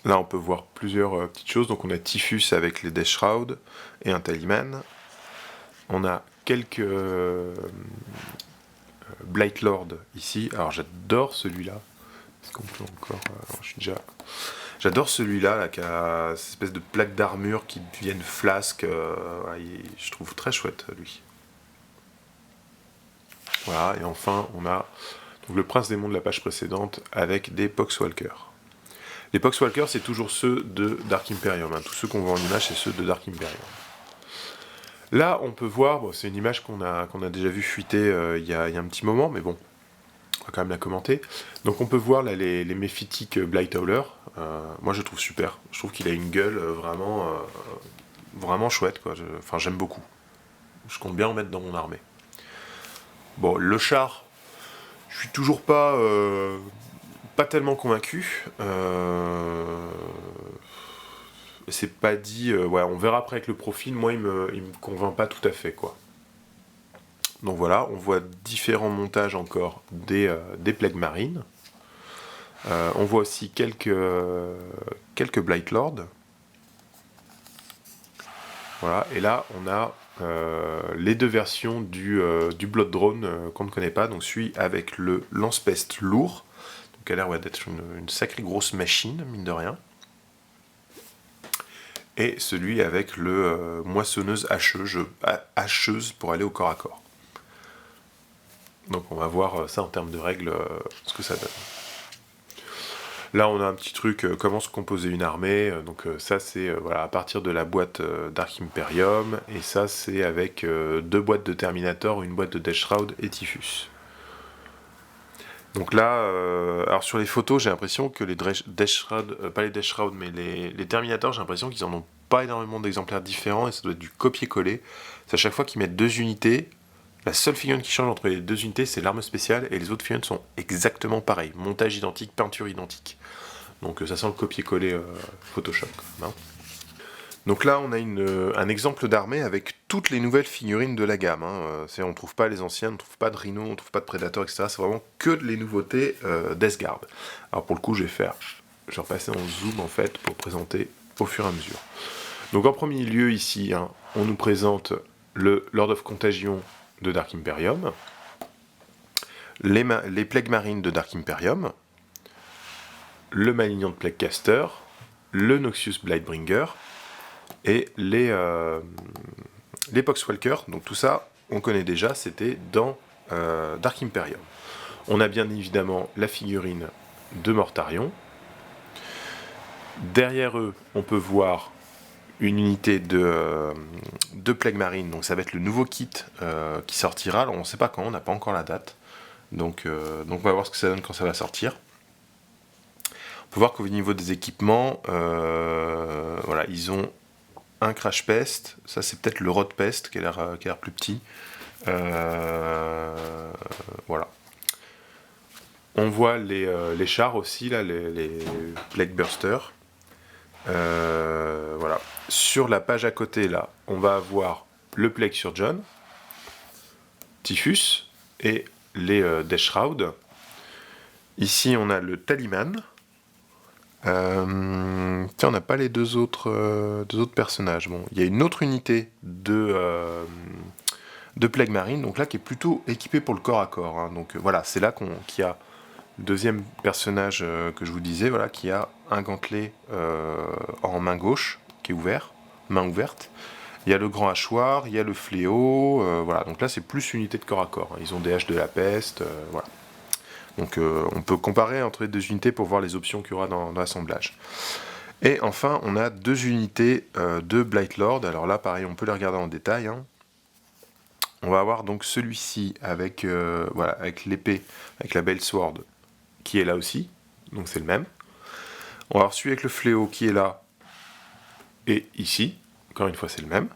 Là on peut voir plusieurs petites choses. Donc on a Typhus avec les Death Shroud et un talisman. On a quelques Blightlord ici. Alors j'adore celui-là. Est-ce qu'on peut encore... J'adore celui-là là, qui a cette espèce de plaque d'armure qui deviennent flasque. Je trouve très chouette lui. Voilà, et enfin on a donc, le prince démon de la page précédente avec des Poxwalkers. Les Poxwalkers c'est toujours ceux de Dark Imperium. Hein. Tous ceux qu'on voit en image c'est ceux de Dark Imperium. Là on peut voir, bon, c'est une image qu'on a déjà vu fuiter il y a un petit moment, mais bon. On va quand même la commenter. Donc on peut voir là les méphitiques Blighthowler. Moi je trouve super. Je trouve qu'il a une gueule vraiment chouette. Quoi. Enfin j'aime beaucoup. Je compte bien en mettre dans mon armée. Bon, le char, je suis toujours pas pas tellement convaincu. C'est pas dit... ouais, on verra après avec le profil. Moi, il me convainc pas tout à fait, quoi. Donc voilà, on voit différents montages encore des Plague Marines. On voit aussi quelques Blight Lord. Voilà, et là on a les deux versions du Blood Drone qu'on ne connaît pas, donc celui avec le lance-peste lourd, donc a l'air d'être une sacrée grosse machine, mine de rien, et celui avec le moissonneuse hacheuse pour aller au corps à corps. Donc on va voir ça en termes de règles, ce que ça donne. Là, on a un petit truc, comment se composer une armée. Donc ça, c'est voilà, à partir de la boîte Dark Imperium. Et ça, c'est avec 2 boîtes de Terminator, une boîte de Death Shroud et Typhus. Donc là, alors sur les photos, j'ai l'impression que les Death Shroud, pas les Death Shroud, mais les Terminator, j'ai l'impression qu'ils en ont pas énormément d'exemplaires différents. Et ça doit être du copier-coller. C'est à chaque fois qu'ils mettent 2 unités. La seule figurine qui change entre les 2 unités, c'est l'arme spéciale, et les autres figurines sont exactement pareilles. Montage identique, peinture identique. Donc ça sent le copier-coller Photoshop. Hein. Donc là, on a un exemple d'armée avec toutes les nouvelles figurines de la gamme. Hein. On ne trouve pas les anciennes, on ne trouve pas de Rhino, on ne trouve pas de Predator, etc. C'est vraiment que les nouveautés Death Guard. Alors pour le coup, je vais repasser en zoom en fait pour présenter au fur et à mesure. Donc en premier lieu ici, hein, on nous présente le Lord of Contagion de Dark Imperium, les Plague Marines de Dark Imperium, le Malignant de Plaguecaster, le Noxious Blightbringer et les Poxwalker. Donc tout ça, on connaît déjà, c'était dans Dark Imperium. On a bien évidemment la figurine de Mortarion. Derrière eux, on peut voir une unité de Plague Marine, donc ça va être le nouveau kit qui sortira. Alors on ne sait pas quand, on n'a pas encore la date, donc on va voir ce que ça donne quand ça va sortir. On peut voir qu'au niveau des équipements, voilà, ils ont un Crash Pest, ça c'est peut-être le Rod Pest qui a l'air plus petit. Voilà. On voit les chars aussi, là, les Plague Bursters. Voilà. Sur la page à côté, là, on va avoir le Plague Surgeon, Typhus et les Death Shroud. Ici, on a le Taliman. Tiens, on n'a pas les deux autres personnages. Bon, il y a une autre unité de Plague Marine, donc là, qui est plutôt équipée pour le corps à corps. Hein. Donc voilà, c'est là qu'il y a le deuxième personnage que je vous disais, voilà, qui a un gantelet en main gauche, qui est ouvert, main ouverte. Il y a le grand hachoir, il y a le fléau, voilà. Donc là, c'est plus unité de corps à corps. Hein. Ils ont des haches de la peste, voilà. Donc on peut comparer entre les 2 unités pour voir les options qu'il y aura dans l'assemblage. Et enfin, on a 2 unités de Blight Lord. Alors là, pareil, on peut les regarder en détail. Hein. On va avoir donc celui-ci avec, voilà, avec l'épée, avec la Bale Sword, qui est là aussi, donc c'est le même. On va avoir celui avec le fléau qui est là, et ici, encore une fois c'est le même.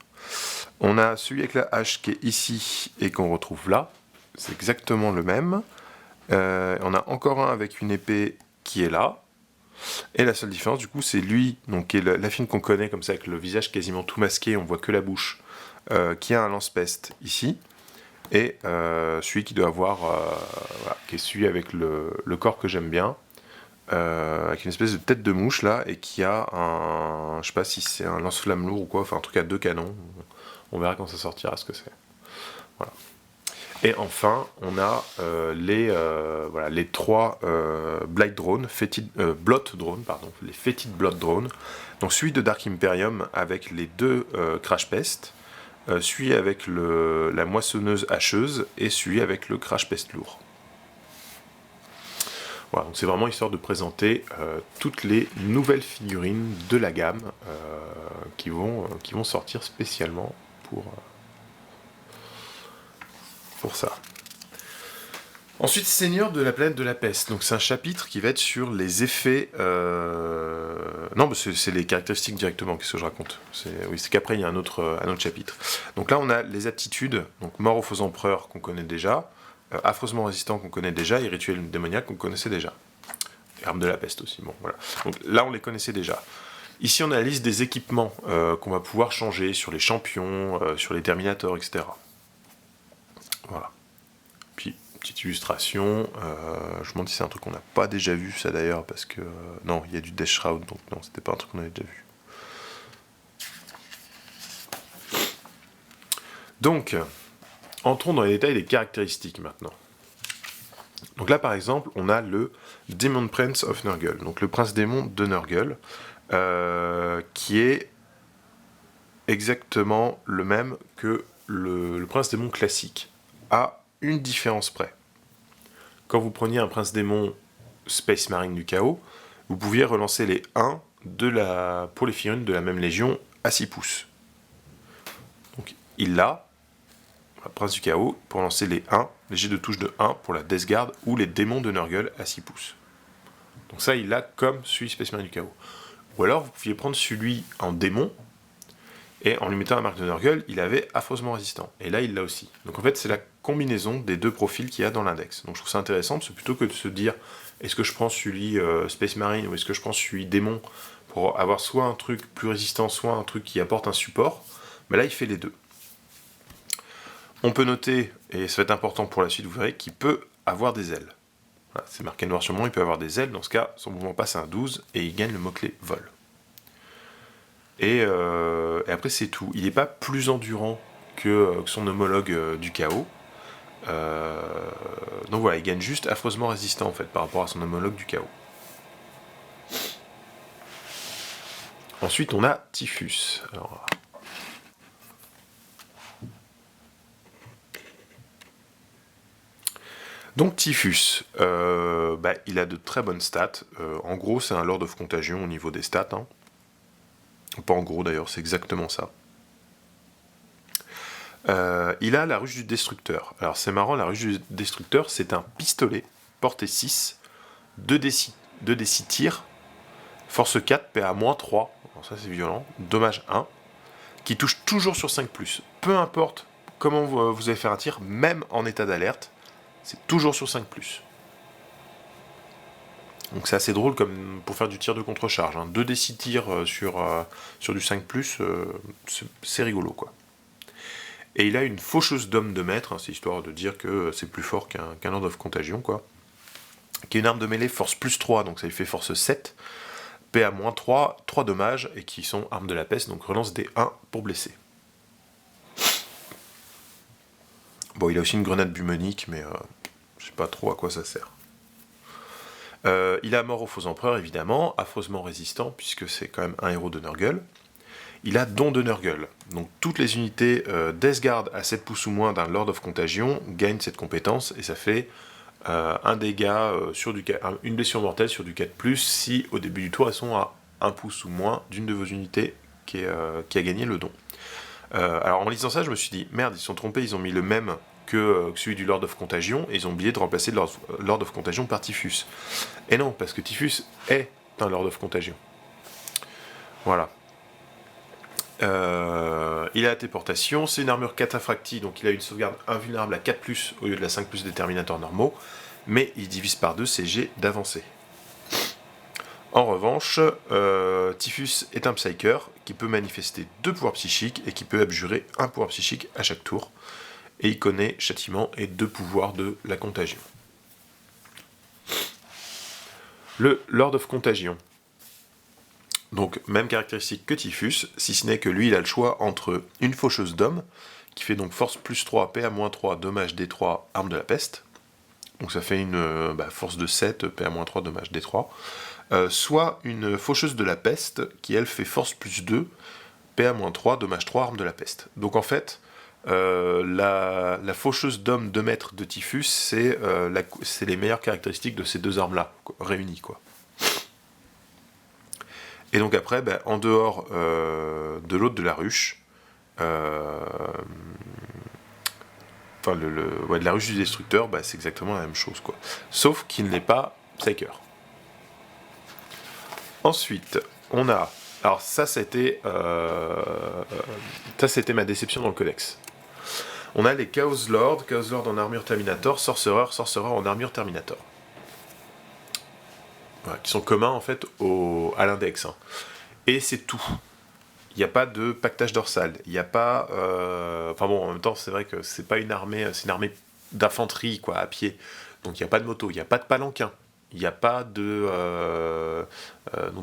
On a celui avec la hache qui est ici, et qu'on retrouve là, c'est exactement le même. On a encore un avec une épée qui est là, et la seule différence du coup c'est lui, donc qui est la fine qu'on connaît comme ça, avec le visage quasiment tout masqué, on voit que la bouche, qui a un lance-peste ici, et celui qui doit avoir, voilà, qui est celui avec le corps que j'aime bien, avec une espèce de tête de mouche là, et qui a un, je sais pas si c'est un lance-flamme lourd ou quoi, enfin un truc à 2 canons, on verra quand ça sortira ce que c'est. Voilà. Et enfin, on a voilà, les 3 Blight Drones, Blot Drones, pardon, les Fetid Blot Drones. Donc celui de Dark Imperium avec les 2 Crash Pest, celui avec la moissonneuse hacheuse et celui avec le Crash Pest lourd. Voilà, donc c'est vraiment histoire de présenter toutes les nouvelles figurines de la gamme qui vont sortir spécialement pour ça. Ensuite, Seigneur de la planète de la peste. Donc c'est un chapitre qui va être sur les effets... Non, c'est les caractéristiques directement, qu'est-ce que je raconte. Oui, c'est qu'après, il y a un autre chapitre. Donc là, on a les aptitudes. Donc mort aux faux empereurs, qu'on connaît déjà. Affreusement résistant, qu'on connaît déjà. Et rituel démoniaque, qu'on connaissait déjà. Arme de la peste aussi, bon voilà. Donc là on les connaissait déjà. Ici on a la liste des équipements qu'on va pouvoir changer sur les champions, sur les Terminators, etc. Voilà. Puis, petite illustration, je me demande si c'est un truc qu'on n'a pas déjà vu ça d'ailleurs, parce que... non, il y a du Death Shroud, donc non, c'était pas un truc qu'on avait déjà vu. Donc, entrons dans les détails des caractéristiques maintenant. Donc là par exemple, on a le Demon Prince of Nurgle, donc le prince démon de Nurgle, qui est exactement le même que le prince démon classique, à une différence près. Quand vous preniez un prince démon Space Marine du chaos, vous pouviez relancer les 1 pour les figurines de la même légion à 6 pouces. Donc il l'a, prince du chaos, pour lancer les 1, les jets de touche de 1 pour la Death Guard ou les démons de Nurgle à 6 pouces. Donc ça, il l'a comme celui Space Marine du chaos. Ou alors, vous pouviez prendre celui en démon, et en lui mettant la marque de Nurgle, il avait affreusement résistant. Et là, il l'a aussi. Donc en fait, c'est la combinaison des deux profils qu'il y a dans l'index. Donc je trouve ça intéressant, parce que plutôt que de se dire, est-ce que je prends celui Space Marine, ou est-ce que je prends celui démon, pour avoir soit un truc plus résistant, soit un truc qui apporte un support, mais là, il fait les deux. On peut noter, et ça va être important pour la suite, vous verrez, qu'il peut avoir des ailes. Voilà, c'est marqué noir sur mon, il peut avoir des ailes, dans ce cas, son mouvement passe à un 12, et il gagne le mot-clé vol. Et après c'est tout. Il n'est pas plus endurant que son homologue du chaos. Donc voilà, il gagne juste affreusement résistant en fait par rapport à son homologue du chaos. Ensuite on a Typhus. Alors, donc Typhus, il a de très bonnes stats. En gros c'est un Lord of Contagion au niveau des stats. Hein. Pas en gros d'ailleurs, c'est exactement ça. Il a la ruche du destructeur. Alors c'est marrant, la ruche du destructeur, c'est un pistolet, portée 6, 2d6 tirs, force 4, PA-3, alors ça c'est violent, dommage 1, qui touche toujours sur 5+. Peu importe comment vous allez faire un tir, même en état d'alerte, c'est toujours sur 5+. Donc c'est assez drôle comme pour faire du tir de contre-charge. Hein. 2d6 tirs sur du 5+, c'est rigolo quoi. Et il a une faucheuse d'homme de maître, hein, c'est histoire de dire que c'est plus fort qu'un Lord of Contagion, quoi. Qui est une arme de mêlée force +3, donc ça lui fait force 7, PA-3, 3 dommages, et qui sont armes de la peste, donc relance des 1 pour blesser. Bon, il a aussi une grenade bumonique, mais je sais pas trop à quoi ça sert. Il a mort aux faux empereurs, évidemment, affreusement résistant, puisque c'est quand même un héros de Nurgle. Il a don de Nurgle, donc toutes les unités Death Guard à 7 pouces ou moins d'un Lord of Contagion gagnent cette compétence, et ça fait un dégât sur une blessure mortelle sur du 4+, si au début du tour elles sont à 1 pouce ou moins d'une de vos unités qui a gagné le don. Alors en lisant ça, je me suis dit, merde, ils se sont trompés, ils ont mis le même que celui du Lord of Contagion, et ils ont oublié de remplacer le Lord of Contagion par Typhus. Et non, parce que Typhus est un Lord of Contagion. Voilà. Il a la téléportation, c'est une armure cataphractie, donc il a une sauvegarde invulnérable à 4+, au lieu de la 5+ des Terminators normaux, mais il divise par 2 ses jets d'avancée. En revanche, Typhus est un Psyker qui peut manifester 2 pouvoirs psychiques et qui peut abjurer un pouvoir psychique à chaque tour. Et il connaît châtiment et 2 pouvoirs de la contagion. Le Lord of Contagion. Donc, même caractéristique que Typhus, si ce n'est que lui, il a le choix entre une faucheuse d'homme, qui fait donc force +3, PA-3, dommage D3, arme de la peste. Donc ça fait une force de 7, PA-3, dommage D3. Soit une faucheuse de la peste, qui elle fait force +2, PA-3, dommage 3, arme de la peste. Donc en fait, la faucheuse d'homme 2 mètres de Typhus, c'est les meilleures caractéristiques de ces deux armes-là, réunies, quoi. Et donc après, en dehors de l'autre de la ruche, de la ruche du destructeur, c'est exactement la même chose, quoi. Sauf qu'il n'est pas Psyker. Ensuite, on a... Alors ça, c'était ma déception dans le codex. On a les Chaos Lord en armure Terminator, Sorcerer en armure Terminator. voilà, qui sont communs en fait à l'index. Hein. Et c'est tout. Il n'y a pas de pactage dorsal. Il n'y a pas. Enfin bon, en même temps, c'est vrai que c'est pas une armée, c'est une armée d'infanterie quoi, à pied. Donc il n'y a pas de moto, il n'y a pas de palanquin. Il n'y a pas donc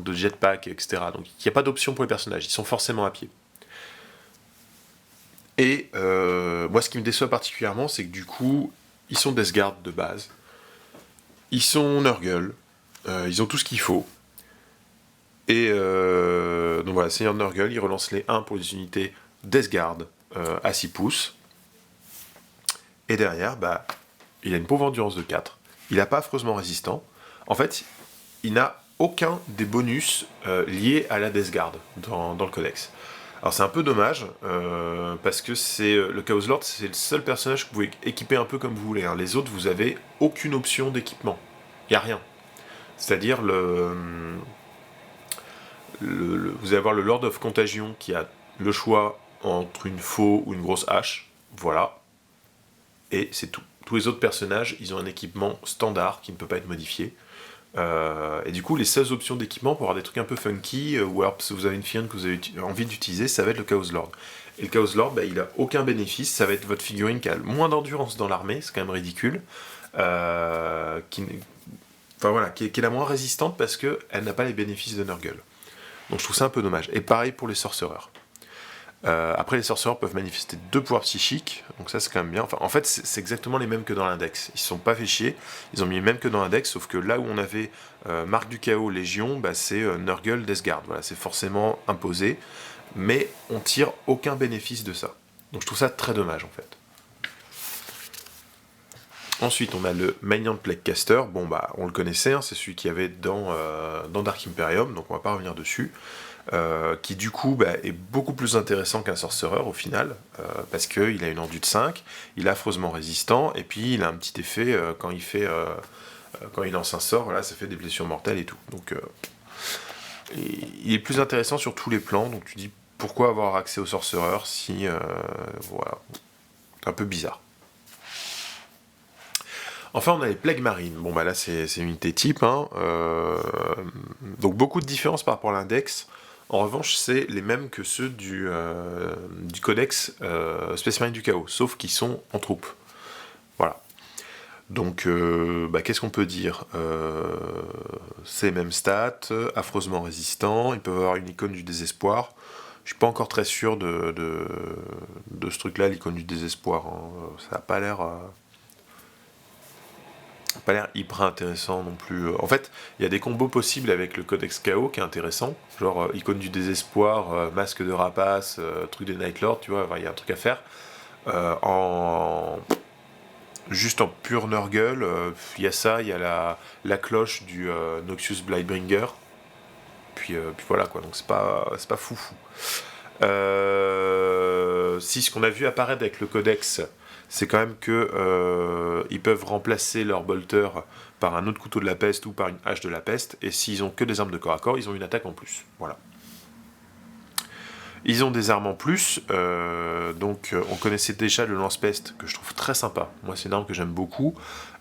de jetpack, etc. Donc il n'y a pas d'option pour les personnages. Ils sont forcément à pied. Et moi, ce qui me déçoit particulièrement, c'est que du coup, ils sont Death Guard de base. Ils sont Nurgle. Ils ont tout ce qu'il faut. Et donc voilà, Seigneur Nurgle, il relance les 1 pour les unités Death Guard à 6 pouces. Et derrière, bah, il a une pauvre endurance de 4. Il n'a pas affreusement résistant. En fait, il n'a aucun des bonus liés à la Death Guard dans le codex. Alors c'est un peu dommage, parce que le Chaos Lord, c'est le seul personnage que vous pouvez équiper un peu comme vous voulez. Hein. Les autres, vous avez aucune option d'équipement. Il n'y a rien. C'est-à-dire, vous allez avoir le Lord of Contagion qui a le choix entre une faux ou une grosse hache. Voilà. Et c'est tout. Tous les autres personnages, ils ont un équipement standard qui ne peut pas être modifié. Et du coup, les seules options d'équipement pour avoir des trucs un peu funky, ou alors si vous avez une figurine que vous avez envie d'utiliser, ça va être le Chaos Lord. Et le Chaos Lord, bah, il a aucun bénéfice, ça va être votre figurine qui a le moins d'endurance dans l'armée, c'est quand même ridicule, qui est la moins résistante parce qu'elle n'a pas les bénéfices de Nurgle. Donc je trouve ça un peu dommage. Et pareil pour les sorcereurs. Après, les sorcereurs peuvent manifester 2 pouvoirs psychiques, donc ça c'est quand même bien. Enfin, en fait, c'est exactement les mêmes que dans l'index. Ils se sont pas fait chier, ils ont mis les mêmes que dans l'index, sauf que là où on avait Marque du Chaos, Légion, bah, c'est Nurgle, Death Guard. Voilà, c'est forcément imposé, mais on tire aucun bénéfice de ça. Donc je trouve ça très dommage en fait. Ensuite, on a le Magnant Plague Caster. Bon, bah, on le connaissait, hein, c'est celui qu'il y avait dans Dark Imperium, donc on va pas revenir dessus. Qui du coup bah, est beaucoup plus intéressant qu'un sorcereur au final, parce qu'il a une enduit de 5, il est affreusement résistant, et puis il a un petit effet quand il lance un sort, voilà, ça fait des blessures mortelles et tout. Donc il est plus intéressant sur tous les plans, donc tu dis pourquoi avoir accès au sorcereur si... voilà, c'est un peu bizarre. Enfin, on a les Plagues Marines. Bon, bah là, c'est une unité type. Hein. Donc, beaucoup de différences par rapport à l'index. En revanche, c'est les mêmes que ceux du codex Space Marine du Chaos, sauf qu'ils sont en troupe. Voilà. Donc, qu'est-ce qu'on peut dire c'est les mêmes stats, affreusement résistants, ils peuvent avoir une icône du désespoir. Je suis pas encore très sûr de ce truc-là, l'icône du désespoir. Hein. Ça n'a pas l'air... pas l'air hyper intéressant non plus. En fait, il y a des combos possibles avec le Codex KO qui est intéressant, genre icône du désespoir, masque de rapace, truc des Night Lords, tu vois, il y a un truc à faire. Juste en pur Nurgle, il y a ça, il y a la cloche du Noxious Blightbringer, puis voilà quoi, donc c'est pas foufou. Si ce qu'on a vu apparaître avec le Codex, c'est quand même que ils peuvent remplacer leur bolter par un autre couteau de la peste ou par une hache de la peste, et s'ils ont que des armes de corps à corps, ils ont une attaque en plus. Voilà. Ils ont des armes en plus, donc on connaissait déjà le lance-peste, que je trouve très sympa. Moi, c'est une arme que j'aime beaucoup.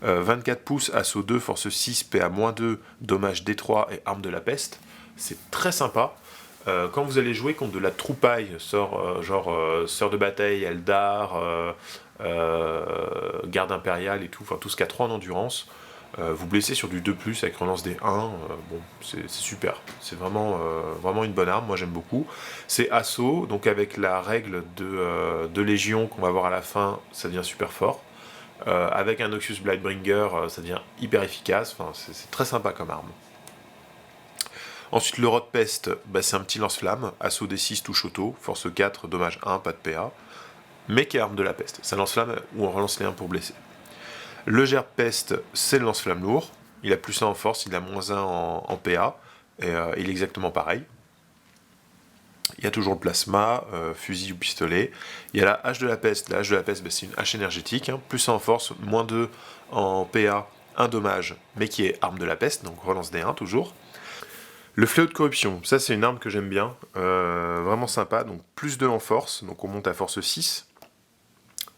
24 pouces, assaut 2, force 6, PA-2, dommage D3 et arme de la peste. C'est très sympa. Quand vous allez jouer contre de la troupaille, genre sœur de bataille, Eldar, garde impériale et tout, enfin tout ce qui a 3 en endurance, vous blessez sur du 2+, avec relance des 1, bon, c'est super. C'est vraiment une bonne arme, moi j'aime beaucoup. C'est assaut, donc avec la règle de Légion qu'on va voir à la fin, ça devient super fort. Avec un Noxious Blightbringer, ça devient hyper efficace, enfin, c'est très sympa comme arme. Ensuite, le Rod Pest, c'est un petit lance-flamme, assaut D6, touche auto, force 4, dommage 1, pas de PA, mais qui est arme de la peste. C'est un lance-flamme où on relance les 1 pour blesser. Le Gerbe Peste, c'est le lance-flamme lourd, il a plus 1 en force, il a moins 1 en PA, et il est exactement pareil. Il y a toujours le plasma, fusil ou pistolet. Il y a la hache de la peste. La hache de la peste, c'est une hache énergétique, hein, plus 1 en force, moins 2 en PA, 1 dommage, mais qui est arme de la peste, donc relance des 1 toujours. Le fléau de corruption, ça c'est une arme que j'aime bien, vraiment sympa, donc plus 2 en force, donc on monte à force 6,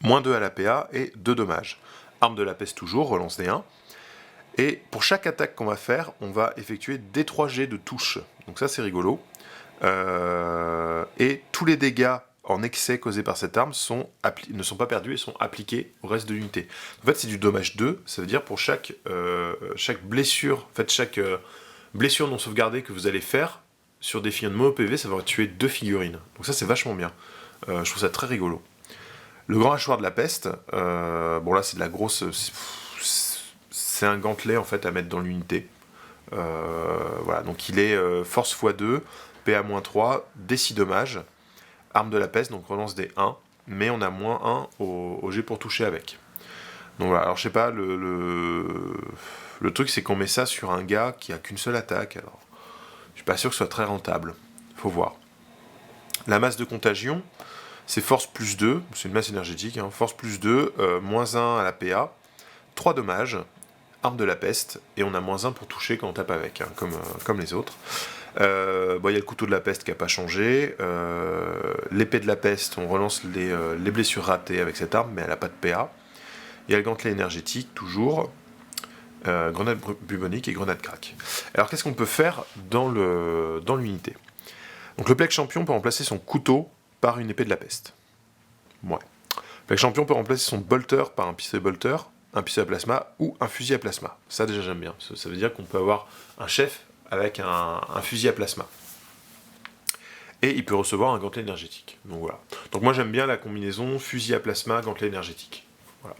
moins 2 à la PA et 2 dommages. Arme de la peste toujours, relance des 1. Et pour chaque attaque qu'on va faire, on va effectuer des 3 jets de touche. Donc ça, c'est rigolo. Et tous les dégâts en excès causés par cette arme ne sont pas perdus et sont appliqués au reste de l'unité. En fait, c'est du dommage 2, ça veut dire pour chaque blessure, en fait, chaque blessure non sauvegardée que vous allez faire sur des figurines mono PV, ça va tuer 2 figurines. Donc ça, c'est vachement bien. Je trouve ça très rigolo. Le grand hachoir de la peste, bon là, c'est de la grosse... C'est un gantelet, en fait, à mettre dans l'unité. Voilà, donc il est force x2, PA-3, D6 dommages, arme de la peste, donc relance des 1, mais on a -1 au jet pour toucher avec. Donc voilà, alors je sais pas, le truc c'est qu'on met ça sur un gars qui a qu'une seule attaque, alors je suis pas sûr que ce soit très rentable, faut voir. La masse de contagion, c'est force plus 2, c'est une masse énergétique, hein, force plus 2, -1 à la PA, 3 dommages, arme de la peste, et on a -1 pour toucher quand on tape avec, hein, comme les autres. Il y a le couteau de la peste qui n'a pas changé. L'épée de la peste, on relance les blessures ratées avec cette arme, mais elle n'a pas de PA. Il y a le gantelet énergétique, toujours. Grenade bubonique et grenade crack. Alors qu'est-ce qu'on peut faire dans l'unité? Donc le Plague Champion peut remplacer son couteau par une épée de la peste. Ouais. Le Plague Champion peut remplacer son bolter par un pistolet bolter, un pistolet à plasma ou un fusil à plasma. Ça déjà j'aime bien. Ça veut dire qu'on peut avoir un chef avec un fusil à plasma. Et il peut recevoir un gantelet énergétique. Donc voilà. Donc moi j'aime bien la combinaison fusil à plasma, gantelet énergétique. Voilà.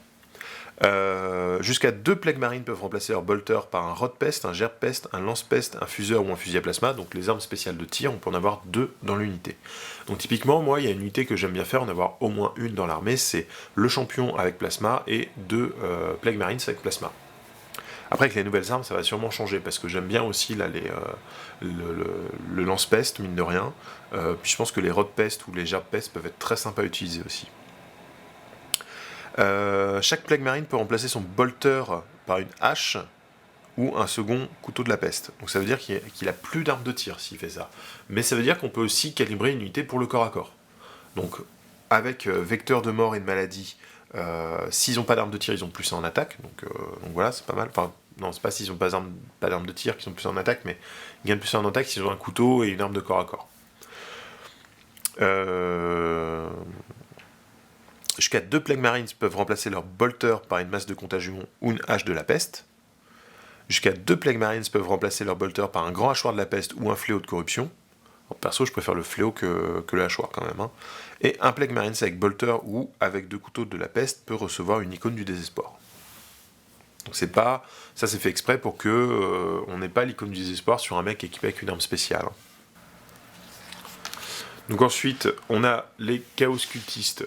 Jusqu'à 2 Plague Marines peuvent remplacer leur bolter par un Rod Pest, un Gerbe Pest, un Lance Pest, un Fuseur ou un fusil à plasma. Donc les armes spéciales de tir, on peut en avoir 2 dans l'unité. Donc typiquement, moi il y a une unité que j'aime bien faire, en avoir au moins une dans l'armée, c'est le champion avec plasma et 2 Plague Marines avec plasma. Après, avec les nouvelles armes, ça va sûrement changer, parce que j'aime bien aussi là, le lance-peste, mine de rien. Puis je pense que les rod-pest ou les gerbe-pest peuvent être très sympas à utiliser aussi. Chaque Plague Marine peut remplacer son bolter par une hache ou un second couteau de la peste. Donc ça veut dire qu'il a plus d'armes de tir s'il fait ça. Mais ça veut dire qu'on peut aussi calibrer une unité pour le corps à corps. Donc avec vecteur de mort et de maladie, s'ils n'ont pas d'armes de tir, ils ont plus en attaque, donc voilà, c'est pas mal. Enfin, non, c'est pas s'ils n'ont pas d'armes de tir qu'ils sont plus en attaque, mais ils gagnent plus en attaque s'ils ont un couteau et une arme de corps à corps. Jusqu'à 2 Plague Marines peuvent remplacer leur bolter par une masse de contagion ou une hache de la peste. Jusqu'à 2 Plague Marines peuvent remplacer leur bolter par un grand hachoir de la peste ou un fléau de corruption. Alors, perso, je préfère le fléau que le hachoir quand même. Hein. Et un Plague Marines avec bolter ou avec 2 couteaux de la peste peut recevoir une icône du désespoir. Donc c'est pas, ça c'est fait exprès pour que on n'ait pas l'icône du désespoir sur un mec équipé avec une arme spéciale. Donc ensuite, on a les chaos cultistes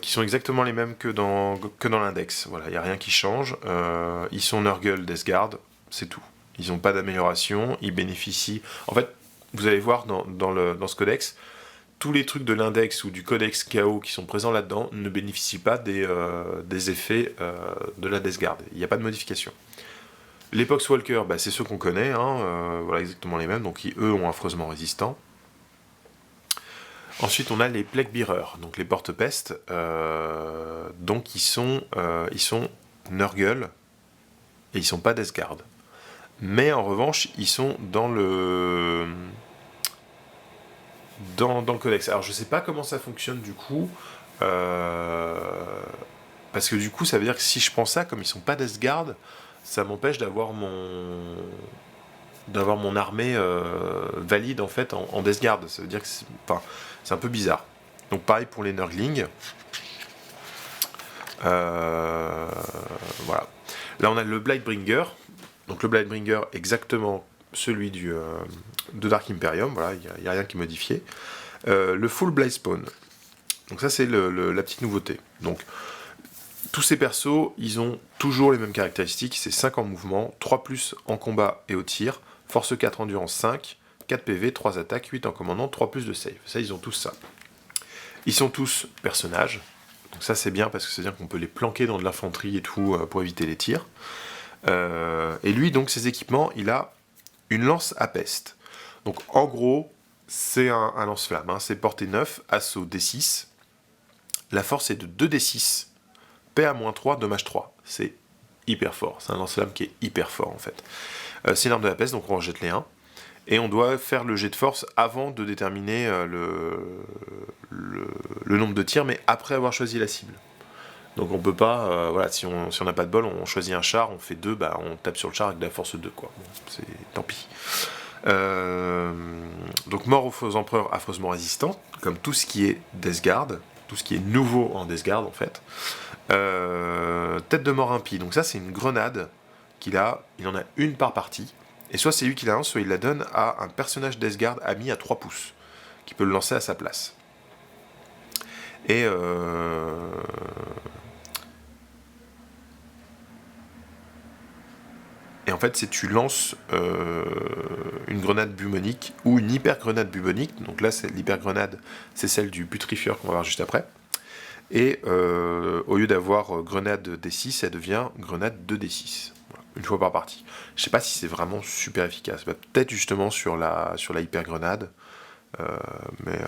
qui sont exactement les mêmes que dans l'index. Voilà, il n'y a rien qui change. Ils sont Nurgle, Death Guard, c'est tout. Ils n'ont pas d'amélioration, ils bénéficient. En fait, vous allez voir dans ce codex, tous les trucs de l'index ou du codex chaos qui sont présents là-dedans ne bénéficient pas des effets de la Death Guard. Il n'y a pas de modification. Les Poxwalkers, bah, c'est ceux qu'on connaît, hein, voilà exactement les mêmes, donc qui eux ont affreusement résistant. Ensuite, on a les Plague Bearers, donc les porte-peste, donc ils sont Nurgle et ils sont pas Death Guard. Mais en revanche, ils sont dans le codex. Alors je sais pas comment ça fonctionne du coup, parce que du coup ça veut dire que si je prends ça, comme ils sont pas Death Guard, ça m'empêche d'avoir mon armée valide en fait en Death Guard. Ça veut dire que c'est un peu bizarre. Donc pareil pour les Nurglings. Voilà. Là on a le Blightbringer. Donc le Blightbringer exactement celui de Dark Imperium. Voilà, il n'y a rien qui est modifié. Le Full Blightspawn. Donc ça c'est la petite nouveauté. Donc tous ces persos, ils ont toujours les mêmes caractéristiques. C'est 5 en mouvement, 3+ en combat et au tir, force 4, endurance 5, 4 PV, 3 attaques, 8 en commandant, 3+ de save. Ça, ils ont tous ça. Ils sont tous personnages. Donc ça, c'est bien parce que c'est-à-dire qu'on peut les planquer dans de l'infanterie et tout pour éviter les tirs. Et lui, donc, ses équipements, il a une lance à peste. Donc en gros, c'est un lance-flamme. Hein. C'est portée 9, assaut D6. La force est de 2D6. PA-3, dommage 3. C'est hyper fort. C'est un lance-flamme qui est hyper fort en fait. C'est une arme de la peste, donc on rejette les 1. Et on doit faire le jet de force avant de déterminer le nombre de tirs, mais après avoir choisi la cible. Donc on peut pas, voilà, si on n'a pas de bol, on choisit un char, on fait 2, bah on tape sur le char avec de la force 2, quoi. Bon, c'est tant pis. Donc mort aux faux empereurs affreusement résistants, comme tout ce qui est Death Guard, tout ce qui est nouveau en Death Guard en fait. Tête de mort impie, donc ça c'est une grenade qu'il a, il en a une par partie, et soit c'est lui qui la lance, soit il la donne à un personnage Death Guard ami à 3 pouces, qui peut le lancer à sa place. Et en fait, c'est tu lances une grenade bubonique ou une hyper grenade bubonique. Donc là, l'hyper grenade, c'est celle du putrifieur qu'on va voir juste après. Et au lieu d'avoir grenade D6, elle devient grenade 2D6. Voilà, une fois par partie. Je sais pas si c'est vraiment super efficace. Peut-être justement sur la hyper grenade, mais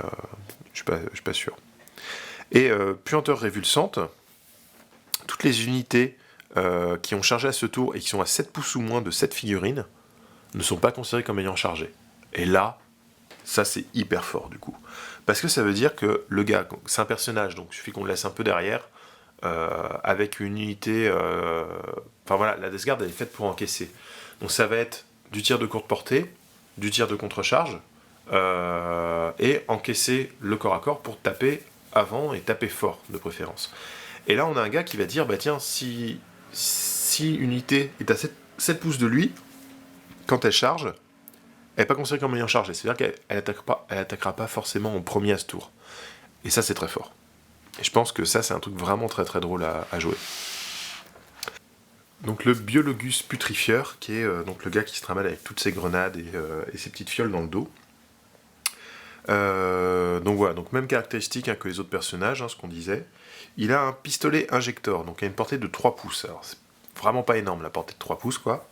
je suis pas sûr. Et puanteur révulsante, toutes les unités qui ont chargé à ce tour et qui sont à 7 pouces ou moins de cette figurine ne sont pas considérées comme ayant chargé. Et là, ça c'est hyper fort du coup. Parce que ça veut dire que le gars, c'est un personnage, donc il suffit qu'on le laisse un peu derrière, avec une unité... Enfin voilà, la Death Guard elle est faite pour encaisser. Donc ça va être du tir de courte portée, du tir de contre-charge, et encaisser le corps à corps pour taper avant et taper fort de préférence. Et là on a un gars qui va dire, bah tiens, si une unité est à 7 pouces de lui, quand elle charge, elle n'est pas considérée comme ayant chargé. C'est-à-dire qu'elle attaquera pas forcément en premier à ce tour. Et ça, c'est très fort. Et je pense que ça, c'est un truc vraiment très très drôle à jouer. Donc le Biologus putrifieur, qui est donc le gars qui se trimballe avec toutes ses grenades et ses petites fioles dans le dos. Donc voilà, donc même caractéristique que les autres personnages, ce qu'on disait. Il a un pistolet injector, donc à une portée de 3 pouces. Alors c'est vraiment pas énorme la portée de 3 pouces, quoi.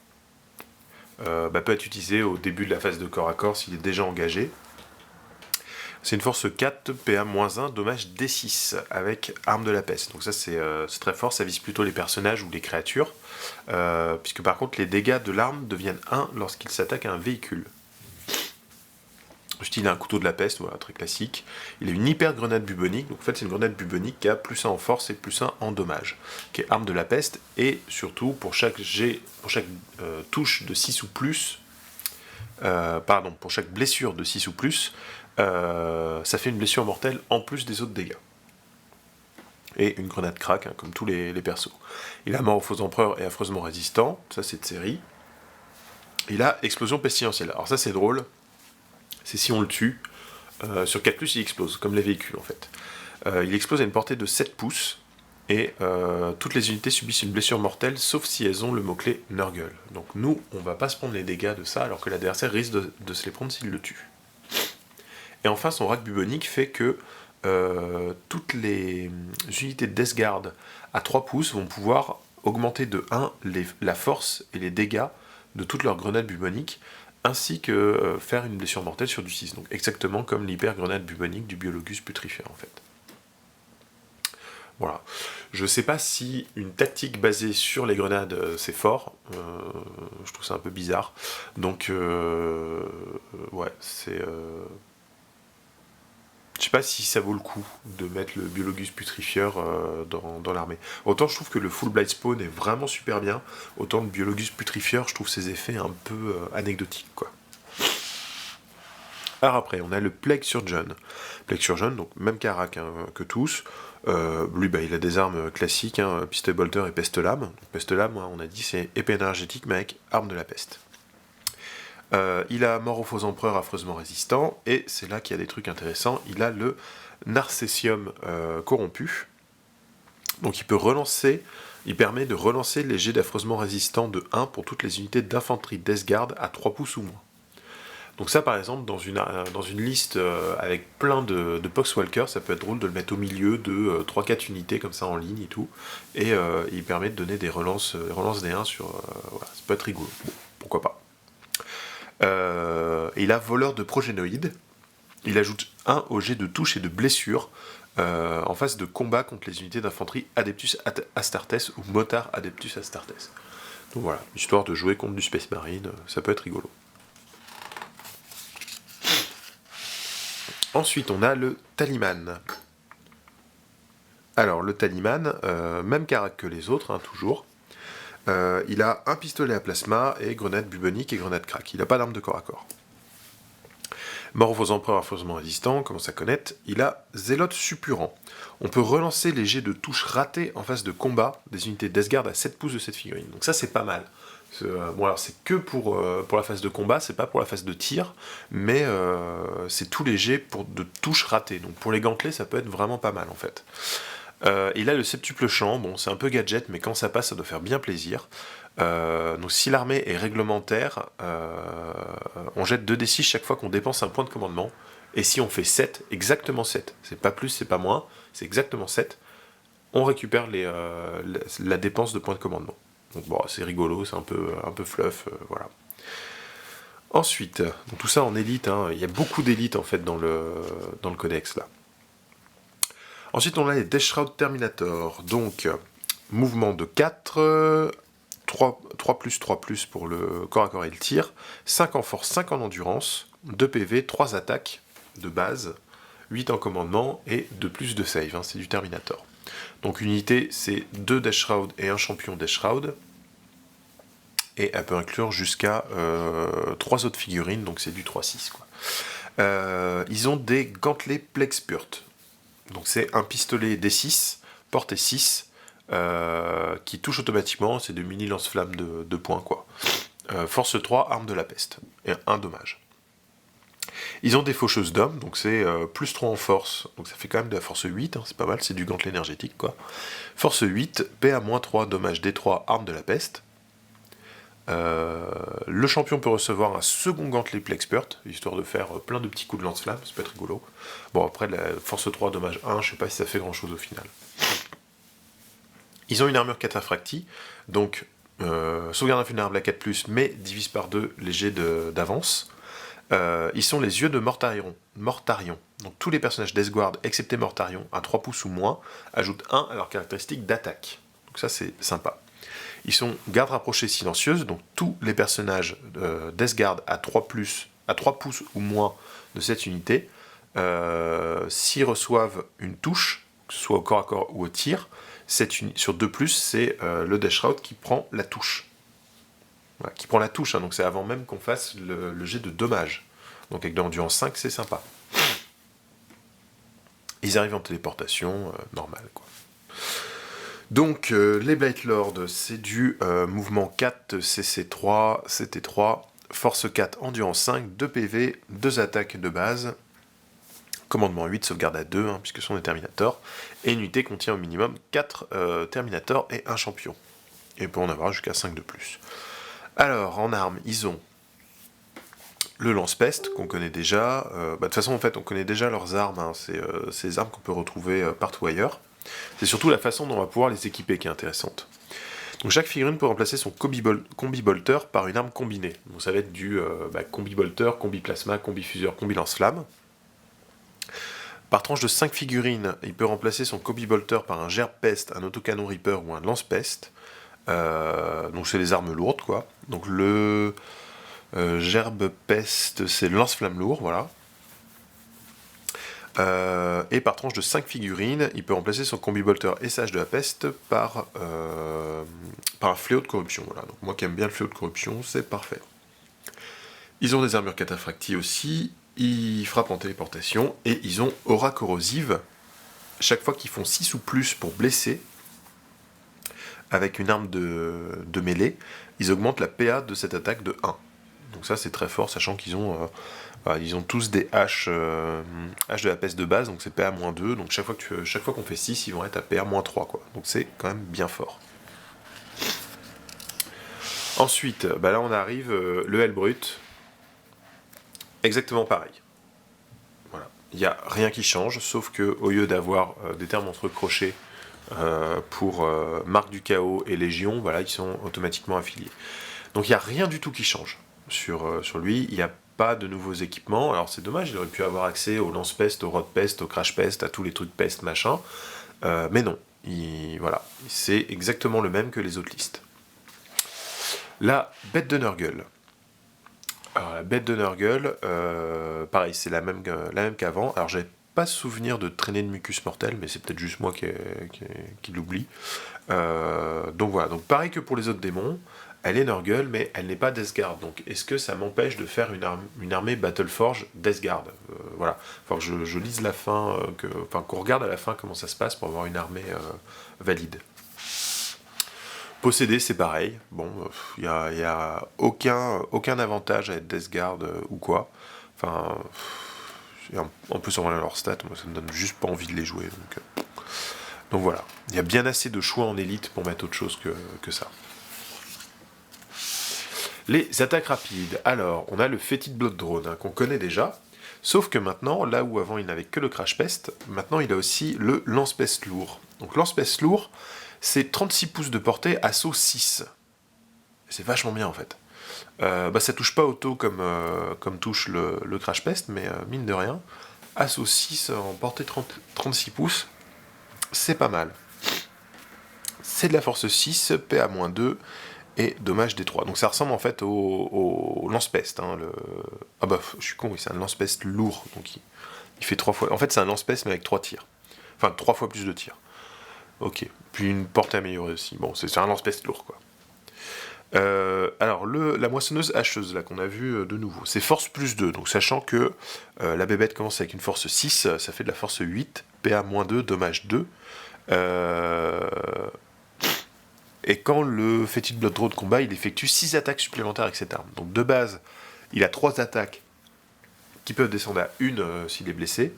Peut être utilisé au début de la phase de corps à corps s'il est déjà engagé. C'est une force 4, PA-1, dommage D6, avec arme de la peste. Donc ça c'est très fort, ça vise plutôt les personnages ou les créatures, puisque par contre les dégâts de l'arme deviennent 1 lorsqu'il s'attaque à un véhicule. Il a un couteau de la peste, voilà, très classique. Il a une hyper grenade bubonique, donc en fait c'est une grenade bubonique qui a +1 en force et +1 en dommage, qui est arme de la peste, et surtout pour chaque touche de 6 ou plus, pour chaque blessure de 6 ou plus, ça fait une blessure mortelle en plus des autres dégâts. Et une grenade crack, comme tous les persos. Il a mort aux faux empereurs et affreusement résistant, ça c'est de série. Il a explosion pestilentielle. Alors ça c'est drôle, c'est si on le tue, sur 4+, il explose, comme les véhicules en fait. Il explose à une portée de 7 pouces, et toutes les unités subissent une blessure mortelle, sauf si elles ont le mot-clé Nurgle. Donc nous, on va pas se prendre les dégâts de ça, alors que l'adversaire risque de se les prendre s'il le tue. Et enfin, son rack bubonique fait que toutes les unités de Death Guard à 3 pouces vont pouvoir augmenter de 1 la force et les dégâts de toutes leurs grenades buboniques, ainsi que faire une blessure mortelle sur du 6. Donc exactement comme l'hyper grenade bubonique du Biologus putrifieur en fait. Voilà. Je sais pas si une tactique basée sur les grenades c'est fort. Je trouve ça un peu bizarre. Donc ouais, c'est... Je sais pas si ça vaut le coup de mettre le Biologus putrifieur dans l'armée. Autant je trouve que le Full Blight Spawn est vraiment super bien, autant le Biologus putrifieur, je trouve ses effets un peu anecdotiques, quoi. Alors après, on a le Plague Surgeon. Plague Surgeon, donc même carac que tous. Lui, il a des armes classiques, pistolet bolter et peste-lame. Peste-lame, on a dit, c'est épée énergétique, mais avec arme de la peste. Il a mort aux faux empereurs affreusement résistant, et c'est là qu'il y a des trucs intéressants. Il a le Narcessium corrompu, donc il permet de relancer les jets d'affreusement résistant de 1 pour toutes les unités d'infanterie Death Guard à 3 pouces ou moins. Donc ça par exemple, dans une liste avec plein de Poxwalkers, ça peut être drôle de le mettre au milieu de 3-4 unités comme ça en ligne et tout, et il permet de donner des relances des 1 sur... voilà, ça peut être rigolo, bon, pourquoi pas. Il a voleur de progénoïdes, Il ajoute 1 au jet de touche et de blessure en phase de combat contre les unités d'infanterie Adeptus Astartes ou Motar Adeptus Astartes. Donc voilà, histoire de jouer contre du Space Marine, ça peut être rigolo. Ensuite, on a le Taliman. Alors, le Taliman, même carac que les autres, hein, toujours. Il a un pistolet à plasma et grenade bubonique et grenade crack. Il n'a pas d'arme de corps à corps. Mort aux empereurs affreusement résistants, commence à connaître. Il a Zélote suppurant. On peut relancer les jets de touche ratés en phase de combat des unités d'Esgard à 7 pouces de cette figurine. Donc ça, c'est pas mal. Bon, alors c'est que pour la phase de combat, c'est pas pour la phase de tir, mais c'est tous les jets de touche ratées. Donc pour les gantelets, ça peut être vraiment pas mal en fait. Il a le septuple champ, bon c'est un peu gadget, mais quand ça passe, ça doit faire bien plaisir. Donc si l'armée est réglementaire, on jette 2d6 chaque fois qu'on dépense un point de commandement, et si on fait 7, exactement 7, c'est pas plus, c'est pas moins, c'est exactement 7, on récupère la dépense de points de commandement. Donc bon, c'est rigolo, c'est un peu fluff, voilà. Ensuite, donc tout ça en élite, hein, il y a beaucoup d'élites en fait dans le codex là. Ensuite, on a les Death Shroud Terminator, donc mouvement de 4, 3+, pour le corps à corps et le tir, 5 en force, 5 en endurance, 2 PV, 3 attaques de base, 8 en commandement et 2+ de save, hein, c'est du Terminator. Donc une unité, c'est 2 Death Shroud et un champion Death Shroud, et elle peut inclure jusqu'à 3 autres figurines, donc c'est du 3-6, quoi. Ils ont des gantelets Plex Purt. Donc c'est un pistolet D6, portée 6, qui touche automatiquement, c'est de mini lance-flammes de points, quoi. Force 3, arme de la peste, et 1 dommage. Ils ont des faucheuses d'hommes, donc c'est plus 3 en force, donc ça fait quand même de la force 8, hein, c'est pas mal, c'est du gantelet énergétique, quoi. Force 8, PA-3, dommage D3, arme de la peste. Le champion peut recevoir un second gantelet Plexpert, histoire de faire plein de petits coups de lance-flamme, ça peut être rigolo. Bon, après, la force 3, dommage 1, je sais pas si ça fait grand-chose au final. Ils ont une armure cataphractie, donc sauvegarde invulnérable à 4+, mais divise par 2 les jets d'avance. Ils sont les yeux de Mortarion. Donc tous les personnages d'Esguard, excepté Mortarion, à 3 pouces ou moins, ajoutent 1 à leur caractéristique d'attaque. Donc ça, c'est sympa. Ils sont garde rapprochée silencieuse, donc tous les personnages d'Esguard à 3 pouces ou moins de cette unité, s'ils reçoivent une touche, que ce soit au corps à corps ou au tir, sur 2+, c'est le Death Shroud qui prend la touche. Voilà, qui prend la touche, hein, donc c'est avant même qu'on fasse le jet de dommage. Donc avec de l'endurance 5, c'est sympa. Ils arrivent en téléportation, normal, quoi. Donc, les Blight Lords, c'est du mouvement 4, CC3, CT3, force 4, endurance 5, 2 PV, 2 attaques de base, commandement 8, sauvegarde à 2, hein, puisque ce sont des Terminators, et une unité contient au minimum 4 Terminators et un champion. Et peut en avoir jusqu'à 5 de plus. Alors, en armes, ils ont le lance-peste, qu'on connaît déjà. De toute façon, en fait, on connaît déjà leurs armes, hein, c'est ces armes qu'on peut retrouver partout ailleurs. C'est surtout la façon dont on va pouvoir les équiper qui est intéressante. Donc chaque figurine peut remplacer son combi-bolter par une arme combinée. Donc ça va être du combi-bolter, combi-plasma, combi-fuseur, combi-lance-flamme. Par tranche de 5 figurines, il peut remplacer son combi-bolter par un gerbe-peste, un autocanon Reaper ou un lance-peste. Donc c'est les armes lourdes, quoi. Donc le gerbe-peste, c'est le lance-flamme lourd, voilà. Et par tranche de 5 figurines, il peut remplacer son combi-bolter SH de la peste par un fléau de corruption. Voilà. Donc moi qui aime bien le fléau de corruption, c'est parfait. Ils ont des armures cataphracties aussi, ils frappent en téléportation, et ils ont aura corrosive. Chaque fois qu'ils font 6 ou plus pour blesser, avec une arme de mêlée, ils augmentent la PA de cette attaque de 1. Donc ça c'est très fort, sachant qu'ils ont tous des haches de la peste de base, donc c'est PA-2, donc chaque fois qu'on fait 6, ils vont être à PA-3, quoi. Donc c'est quand même bien fort. Ensuite, là on arrive, le Hellbrut, exactement pareil. Voilà. Il n'y a rien qui change, sauf que au lieu d'avoir des termes entre crochets pour Marque du Chaos et Légion, voilà, ils sont automatiquement affiliés. Donc il n'y a rien du tout qui change sur lui, il n'y a pas de nouveaux équipements. Alors c'est dommage, il aurait pu avoir accès au lance-pest, au rod-pest, au crash-pest, à tous les trucs pest, machin. Mais non, voilà, c'est exactement le même que les autres listes. La bête de Nurgle. Alors la bête de Nurgle, pareil, c'est la même qu'avant. Alors j'avais pas souvenir de traîner de mucus mortel, mais c'est peut-être juste moi qui l'oublie. Donc voilà, donc pareil que pour les autres démons, elle est Nurgle, mais elle n'est pas Deathguard. Donc est-ce que ça m'empêche de faire une armée Battleforge Deathguard? Voilà, faut que je lise la fin, qu'on regarde à la fin comment ça se passe pour avoir une armée valide. Posséder, c'est pareil. Bon, il y a aucun avantage à être Deathguard ou quoi. Enfin, en plus en voyant leurs stats, moi ça me donne juste pas envie de les jouer. Donc voilà, il y a bien assez de choix en élite pour mettre autre chose que ça. Les attaques rapides. Alors, on a le Fétide Blood Drone, qu'on connaît déjà, sauf que maintenant, là où avant il n'avait que le Crash Pest, maintenant il a aussi le Lance-Pest lourd. Donc Lance-Pest lourd, c'est 36 pouces de portée, assaut 6. C'est vachement bien en fait. Ça touche pas auto comme touche le Crash Pest, mais mine de rien, assaut 6 en portée 36 pouces, c'est pas mal. C'est de la force 6, PA-2 et dommage D3. Donc ça ressemble en fait au lance-pest. Hein, je suis con, oui, c'est un lance-pest lourd. Donc il fait 3 fois. En fait, c'est un lance-pest mais avec 3 tirs. Enfin, 3 fois plus de tirs. Ok. Puis une portée améliorée aussi. Bon, c'est un lance-pest lourd, quoi. Alors, la moissonneuse hacheuse, là, qu'on a vu de nouveau, c'est force plus 2. Donc, sachant que la bébête commence avec une force 6, ça fait de la force 8, PA-2, dommage 2. Et quand le Fétide Blood Drone combat, il effectue 6 attaques supplémentaires avec cette arme. Donc de base, il a 3 attaques qui peuvent descendre à 1 s'il est blessé.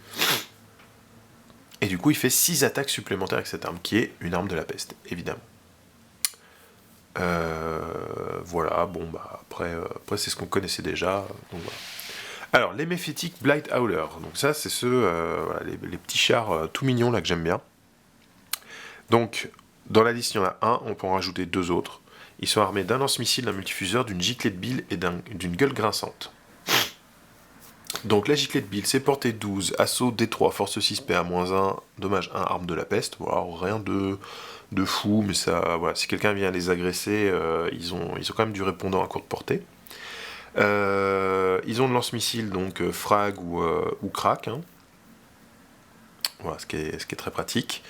Et du coup, il fait 6 attaques supplémentaires avec cette arme, qui est une arme de la peste, évidemment. Voilà, bon, après c'est ce qu'on connaissait déjà. Donc voilà. Alors, les Méphitic Blight Howler. Donc ça, c'est voilà, les petits chars tout mignons là que j'aime bien. Donc, dans la liste, il y en a un, on peut en rajouter 2 autres. Ils sont armés d'un lance-missile, d'un multifuseur, d'une giclée de bile et d'une gueule grinçante. Donc la giclée de bile, c'est portée 12, assaut D3, force 6, PA-1, dommage 1, arme de la peste. Voilà, rien de fou, mais ça, voilà, si quelqu'un vient les agresser, ils ont quand même du répondant à courte portée. Ils ont de lance-missile, donc frag ou crack. Hein. Voilà, ce qui est très pratique.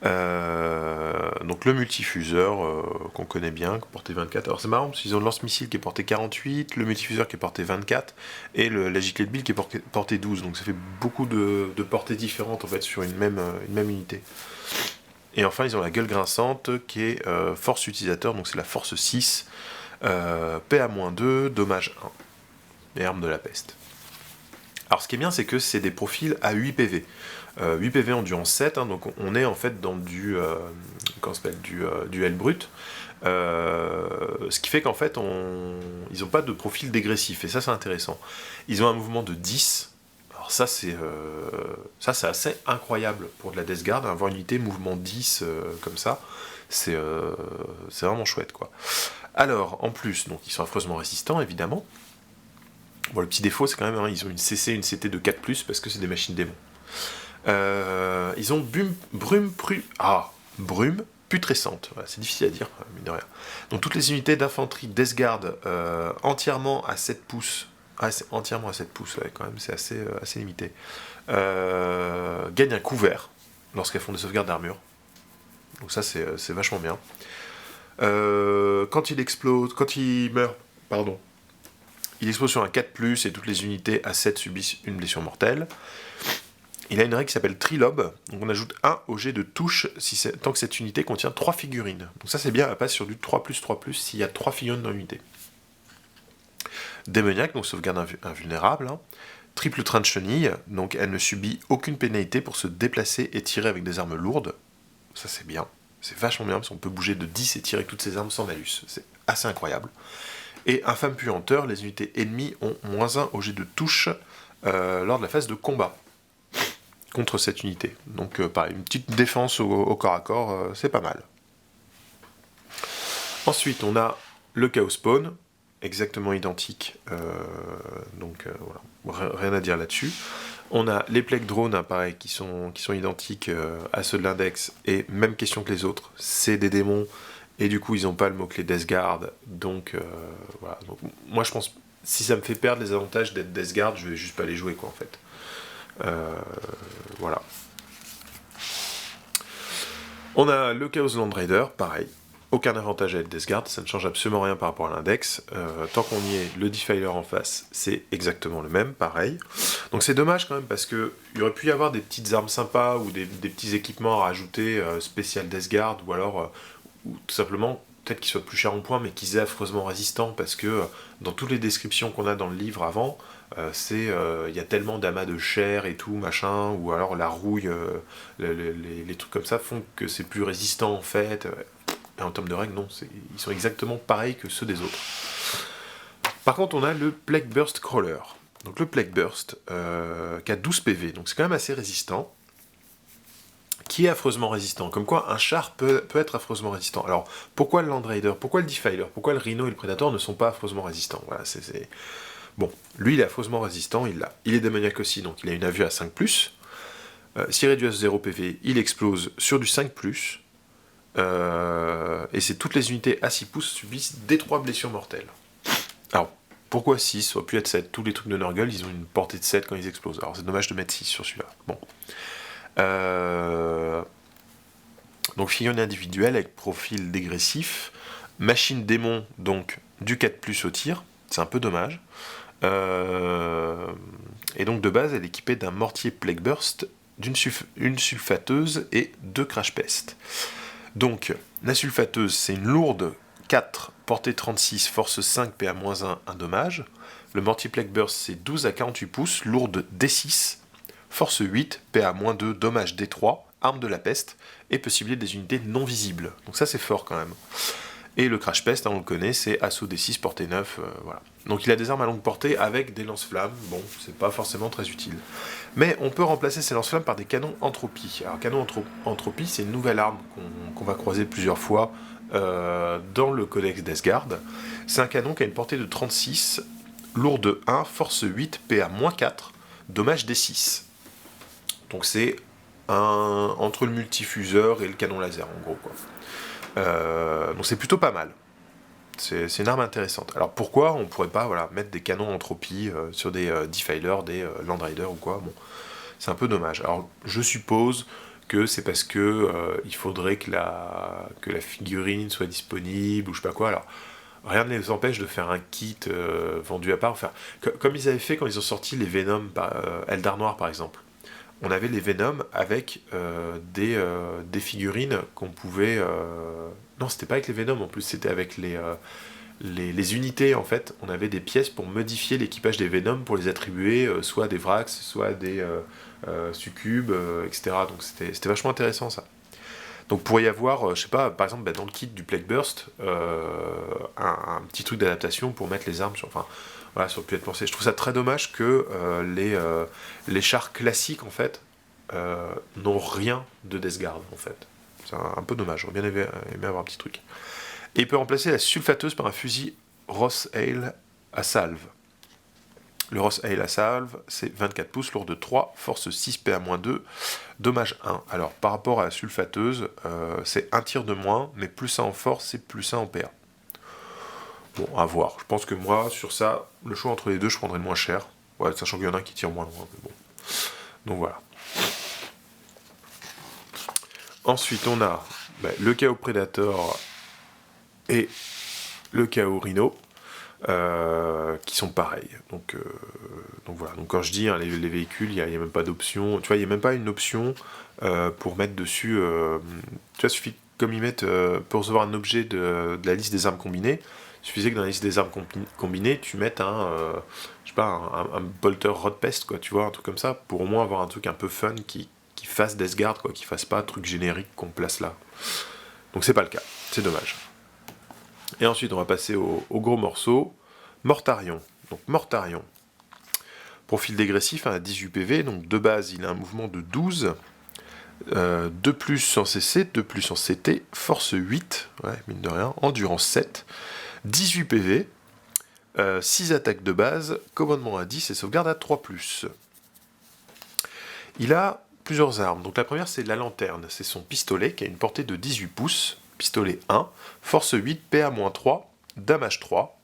Donc le multifuseur qu'on connaît bien, porté 24. Alors c'est marrant parce qu'ils ont le lance-missile qui est porté 48, le multifuseur qui est porté 24 et la giclée de bile qui est porté 12. Donc ça fait beaucoup de portées différentes en fait sur une même unité. Et enfin ils ont la gueule grinçante qui est force utilisateur, donc c'est la force 6, PA-2, dommage 1 et arme de la peste. Alors ce qui est bien, c'est que c'est des profils à 8 PV. 8 PV endurance 7, hein, donc on est en fait dans du L brut. Ce qui fait qu'en fait, ils n'ont pas de profil dégressif, et ça c'est intéressant. Ils ont un mouvement de 10. Alors ça c'est assez incroyable pour de la Death Guard, avoir une unité mouvement 10 comme ça, c'est vraiment chouette quoi. Alors en plus, donc ils sont affreusement résistants évidemment. Bon, le petit défaut, c'est quand même, hein, ils ont une CC et une CT de 4+, parce que c'est des machines démons. Ils ont brume putrescente. Voilà, c'est difficile à dire, mine de rien. Donc toutes les unités d'infanterie Death Guard entièrement à 7 pouces. Ah, c'est entièrement à 7 pouces, ouais, quand même, c'est assez limité. Gagnent un couvert lorsqu'elles font des sauvegardes d'armure. Donc ça, c'est vachement bien. Quand il meurt, pardon. Il explose sur un 4+, et toutes les unités à 7 subissent une blessure mortelle. Il a une règle qui s'appelle Trilob, donc on ajoute 1 au jet de touche tant que cette unité contient 3 figurines. Donc ça c'est bien, elle passe sur du 3+3+, s'il y a 3 figurines dans l'unité. Démoniaque, donc sauvegarde invulnérable. Hein. Triple train de chenille, donc elle ne subit aucune pénalité pour se déplacer et tirer avec des armes lourdes. Ça c'est bien, c'est vachement bien, parce qu'on peut bouger de 10 et tirer avec toutes ses armes sans malus. C'est assez incroyable. Et infâme puanteur, les unités ennemies ont -1 au jet de touche lors de la phase de combat contre cette unité. Donc pareil, une petite défense au corps à corps, c'est pas mal. Ensuite, on a le Chaos Spawn. exactement identiques. Voilà. Rien à dire là-dessus. On a les plaques drones, hein, pareil, qui sont identiques à ceux de l'index, et même question que les autres, c'est des démons, et du coup ils n'ont pas le mot-clé Death Guard, donc voilà. Donc, moi je pense, si ça me fait perdre les avantages d'être Death Guard, je vais juste pas les jouer, quoi, en fait. Voilà. On a le Chaos Land Raider, pareil. Aucun avantage à être Death Guard, ça ne change absolument rien par rapport à l'index. Tant qu'on y est, le Defiler en face, c'est exactement le même, pareil. Donc c'est dommage quand même, parce qu'il y aurait pu y avoir des petites armes sympas, ou des petits équipements à rajouter, spécial Death Guard, ou alors, ou tout simplement, peut-être qu'ils soient plus chers en points, mais qu'ils aient affreusement résistants, parce que dans toutes les descriptions qu'on a dans le livre avant, y a tellement d'amas de chair et tout, machin, ou alors la rouille, les trucs comme ça font que c'est plus résistant en fait. Et en termes de règles, non, ils sont exactement pareils que ceux des autres. Par contre, on a le Plague Burst Crawler. Donc le Plague Burst, qui a 12 PV, donc c'est quand même assez résistant, qui est affreusement résistant. Comme quoi, un char peut être affreusement résistant. Alors, pourquoi le Land Raider, pourquoi le Defiler, pourquoi le Rhino et le Predator ne sont pas affreusement résistants? Voilà, Bon, lui, il est affreusement résistant, il est démoniaque aussi, donc il a une AVE à 5+. S'il réduit à 0 PV, il explose sur du 5+. Et c'est toutes les unités à 6 pouces subissent des 3 blessures mortelles. Alors, pourquoi 6? Ça aurait pu être 7. Tous les trucs de Nurgle, ils ont une portée de 7 quand ils explosent. Alors, c'est dommage de mettre 6 sur celui-là. Bon. Donc, figurine individuelle avec profil dégressif. Machine démon, donc du 4+ au tir. C'est un peu dommage. Et donc, de base, elle est équipée d'un mortier Plague Burst, une sulfateuse et 2 Crash Pest. Donc, la sulfateuse, c'est une lourde 4, portée 36, force 5, PA-1, 1 dommage. Le mortier Plague Burst, c'est 12 à 48 pouces, lourde D6, force 8, PA-2, dommage D3, arme de la peste, et peut cibler des unités non visibles. Donc ça, c'est fort quand même. Et le Crash Pest, hein, on le connaît, c'est assaut D6, portée 9, voilà. Donc il a des armes à longue portée avec des lance-flammes, bon, c'est pas forcément très utile. Mais on peut remplacer ces lance-flammes par des canons entropie. Alors canon entropie, c'est une nouvelle arme qu'on va croiser plusieurs fois dans le codex Death Guard. C'est un canon qui a une portée de 36, lourde 1, force 8, PA-4, dommage D6. Donc c'est entre le multifuseur et le canon laser, en gros, quoi. Donc c'est plutôt pas mal. C'est une arme intéressante. Alors pourquoi on pourrait pas mettre des canons entropie sur des Defilers, des Land Raiders ou quoi? Bon, c'est un peu dommage. Alors je suppose que c'est parce que il faudrait que la figurine soit disponible ou je sais pas quoi. Alors rien ne les empêche de faire un kit vendu à part. Enfin, comme ils avaient fait quand ils ont sorti les Venom, Eldar Noir par exemple. On avait les Venom avec des figurines qu'on pouvait... Non, c'était pas avec les Venom en plus, c'était avec les unités en fait. On avait des pièces pour modifier l'équipage des Venom pour les attribuer soit à des Vrax, soit à des Succubes, etc. Donc c'était vachement intéressant ça. Donc pourrait y avoir, je sais pas, par exemple dans le kit du Plague Burst, un petit truc d'adaptation pour mettre les armes sur... Enfin, voilà, ça aurait pu être pensé. Je trouve ça très dommage que les chars classiques, en fait, n'ont rien de Death Guard, en fait. C'est un peu dommage, j'aurais bien aimé avoir un petit truc. Et il peut remplacer la sulfateuse par un fusil Ross Hale à salve. Le Ross Hale à salve, c'est 24 pouces, lourd de 3, force 6, PA-2, dommage 1. Alors, par rapport à la sulfateuse, c'est un tir de moins, mais plus 1 en force et plus 1 en PA. Bon, à voir. Je pense que moi, sur ça, le choix entre les deux, je prendrais le moins cher. Ouais, sachant qu'il y en a un qui tire moins loin, mais bon. Donc voilà. Ensuite, on a le Chaos Predator et le Chaos Rhino, qui sont pareils. Donc voilà. Donc quand je dis les véhicules, il n'y a même pas d'option. Tu vois, il n'y a même pas une option pour mettre dessus... tu vois, il suffit, comme ils mettent, pour recevoir un objet de la liste des armes combinées, il suffisait que dans la liste des armes combinées, tu mettes je sais pas, un bolter Rodpest, quoi, tu vois, un truc comme ça, pour au moins avoir un truc un peu fun qui fasse Death Guard, quoi, qui fasse pas un truc générique qu'on place là. Donc c'est pas le cas, c'est dommage. Et ensuite, on va passer au gros morceau, Mortarion. Donc Mortarion, profil dégressif à 18 PV, donc de base, il a un mouvement de 12, 2+ en CC, 2+ en CT, force 8, ouais, mine de rien, endurance 7, 18 PV, 6 attaques de base, commandement à 10 et sauvegarde à 3+. Il a plusieurs armes. Donc la première, c'est la lanterne. C'est son pistolet qui a une portée de 18 pouces. Pistolet 1, force 8, PA-3, damage 3.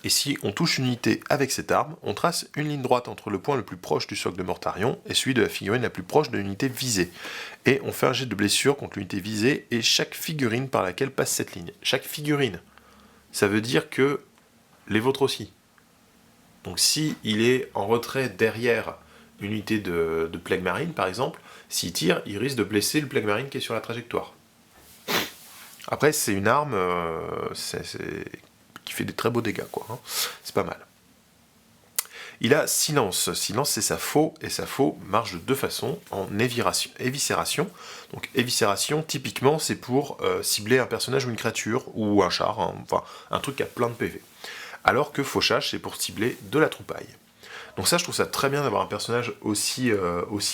Et si on touche une unité avec cette arme, on trace une ligne droite entre le point le plus proche du socle de Mortarion et celui de la figurine la plus proche de l'unité visée. Et on fait un jet de blessure contre l'unité visée et chaque figurine par laquelle passe cette ligne. Chaque figurine, ça veut dire que les vôtres aussi. Donc si il est en retrait derrière une unité de Plague Marine, par exemple, s'il tire, il risque de blesser le Plague Marine qui est sur la trajectoire. Après, c'est une arme qui fait des très beaux dégâts, quoi. Hein. C'est pas mal. Il a Silence. Silence, c'est sa faux, et sa faux marche de deux façons, en éviscération. Donc, éviscération, typiquement, c'est pour cibler un personnage ou une créature, ou un char, hein, enfin, un truc qui a plein de PV. Alors que fauchage, c'est pour cibler de la troupaille. Donc ça, je trouve ça très bien d'avoir un personnage aussi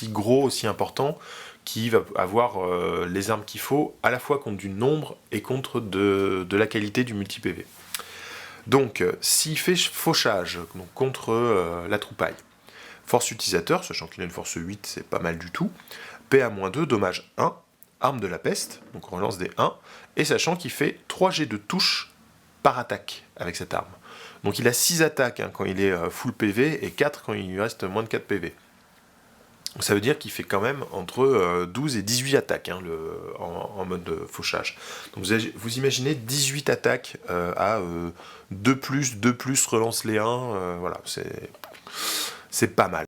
gros, aussi important, qui va avoir les armes qu'il faut, à la fois contre du nombre et contre de la qualité du multi-PV. Donc, s'il fait fauchage donc contre la troupaille, force utilisateur, sachant qu'il a une force 8, c'est pas mal du tout, PA-2, dommage 1, arme de la peste, donc on relance des 1, et sachant qu'il fait 3 jets de touche par attaque avec cette arme. Donc il a 6 attaques hein, quand il est full PV, et 4 quand il lui reste moins de 4 PV. Donc ça veut dire qu'il fait quand même entre 12 et 18 attaques hein, en mode fauchage. Donc vous imaginez 18 attaques à 2+, relance les 1, voilà, c'est pas mal.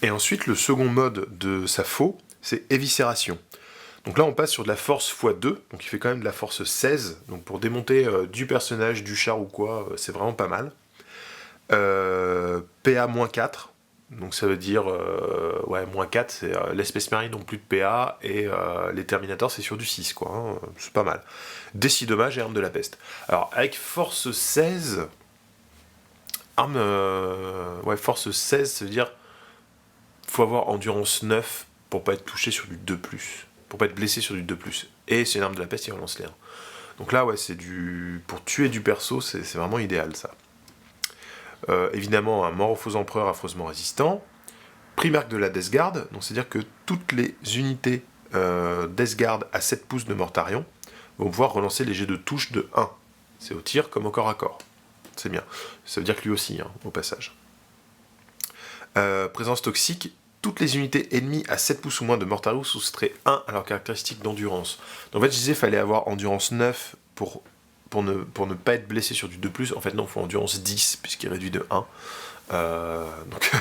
Et ensuite, le second mode de sa faux, c'est éviscération. Donc là, on passe sur de la force x2, donc il fait quand même de la force 16, donc pour démonter du personnage, du char ou quoi, c'est vraiment pas mal. PA-4, donc ça veut dire, -4, c'est l'espèce marine donc plus de PA, et les Terminators c'est sur du 6, quoi, hein, c'est pas mal. Décis dommage et arme de la peste. Alors, avec force 16, force 16, ça veut dire, faut avoir endurance 9 pour pas être touché sur du 2+, pour pas être blessé sur du 2+, et c'est une arme de la peste, il relance les 1. Donc là, ouais, c'est pour tuer du perso, c'est vraiment idéal, ça. Évidemment, un mort aux faux empereurs affreusement résistant. Primarque de la Death Guard, donc c'est-à-dire que toutes les unités Death Guard à 7 pouces de Mortarion vont pouvoir relancer les jets de touche de 1. C'est au tir comme au corps à corps. C'est bien. Ça veut dire que lui aussi, hein, au passage. Présence toxique, toutes les unités ennemies à 7 pouces ou moins de Mortarion soustraient 1 à leur caractéristique d'endurance. Donc en fait, je disais qu'il fallait avoir endurance 9 pour ne pas être blessé sur du 2+, en fait non, il faut endurance 10, puisqu'il réduit de 1. Donc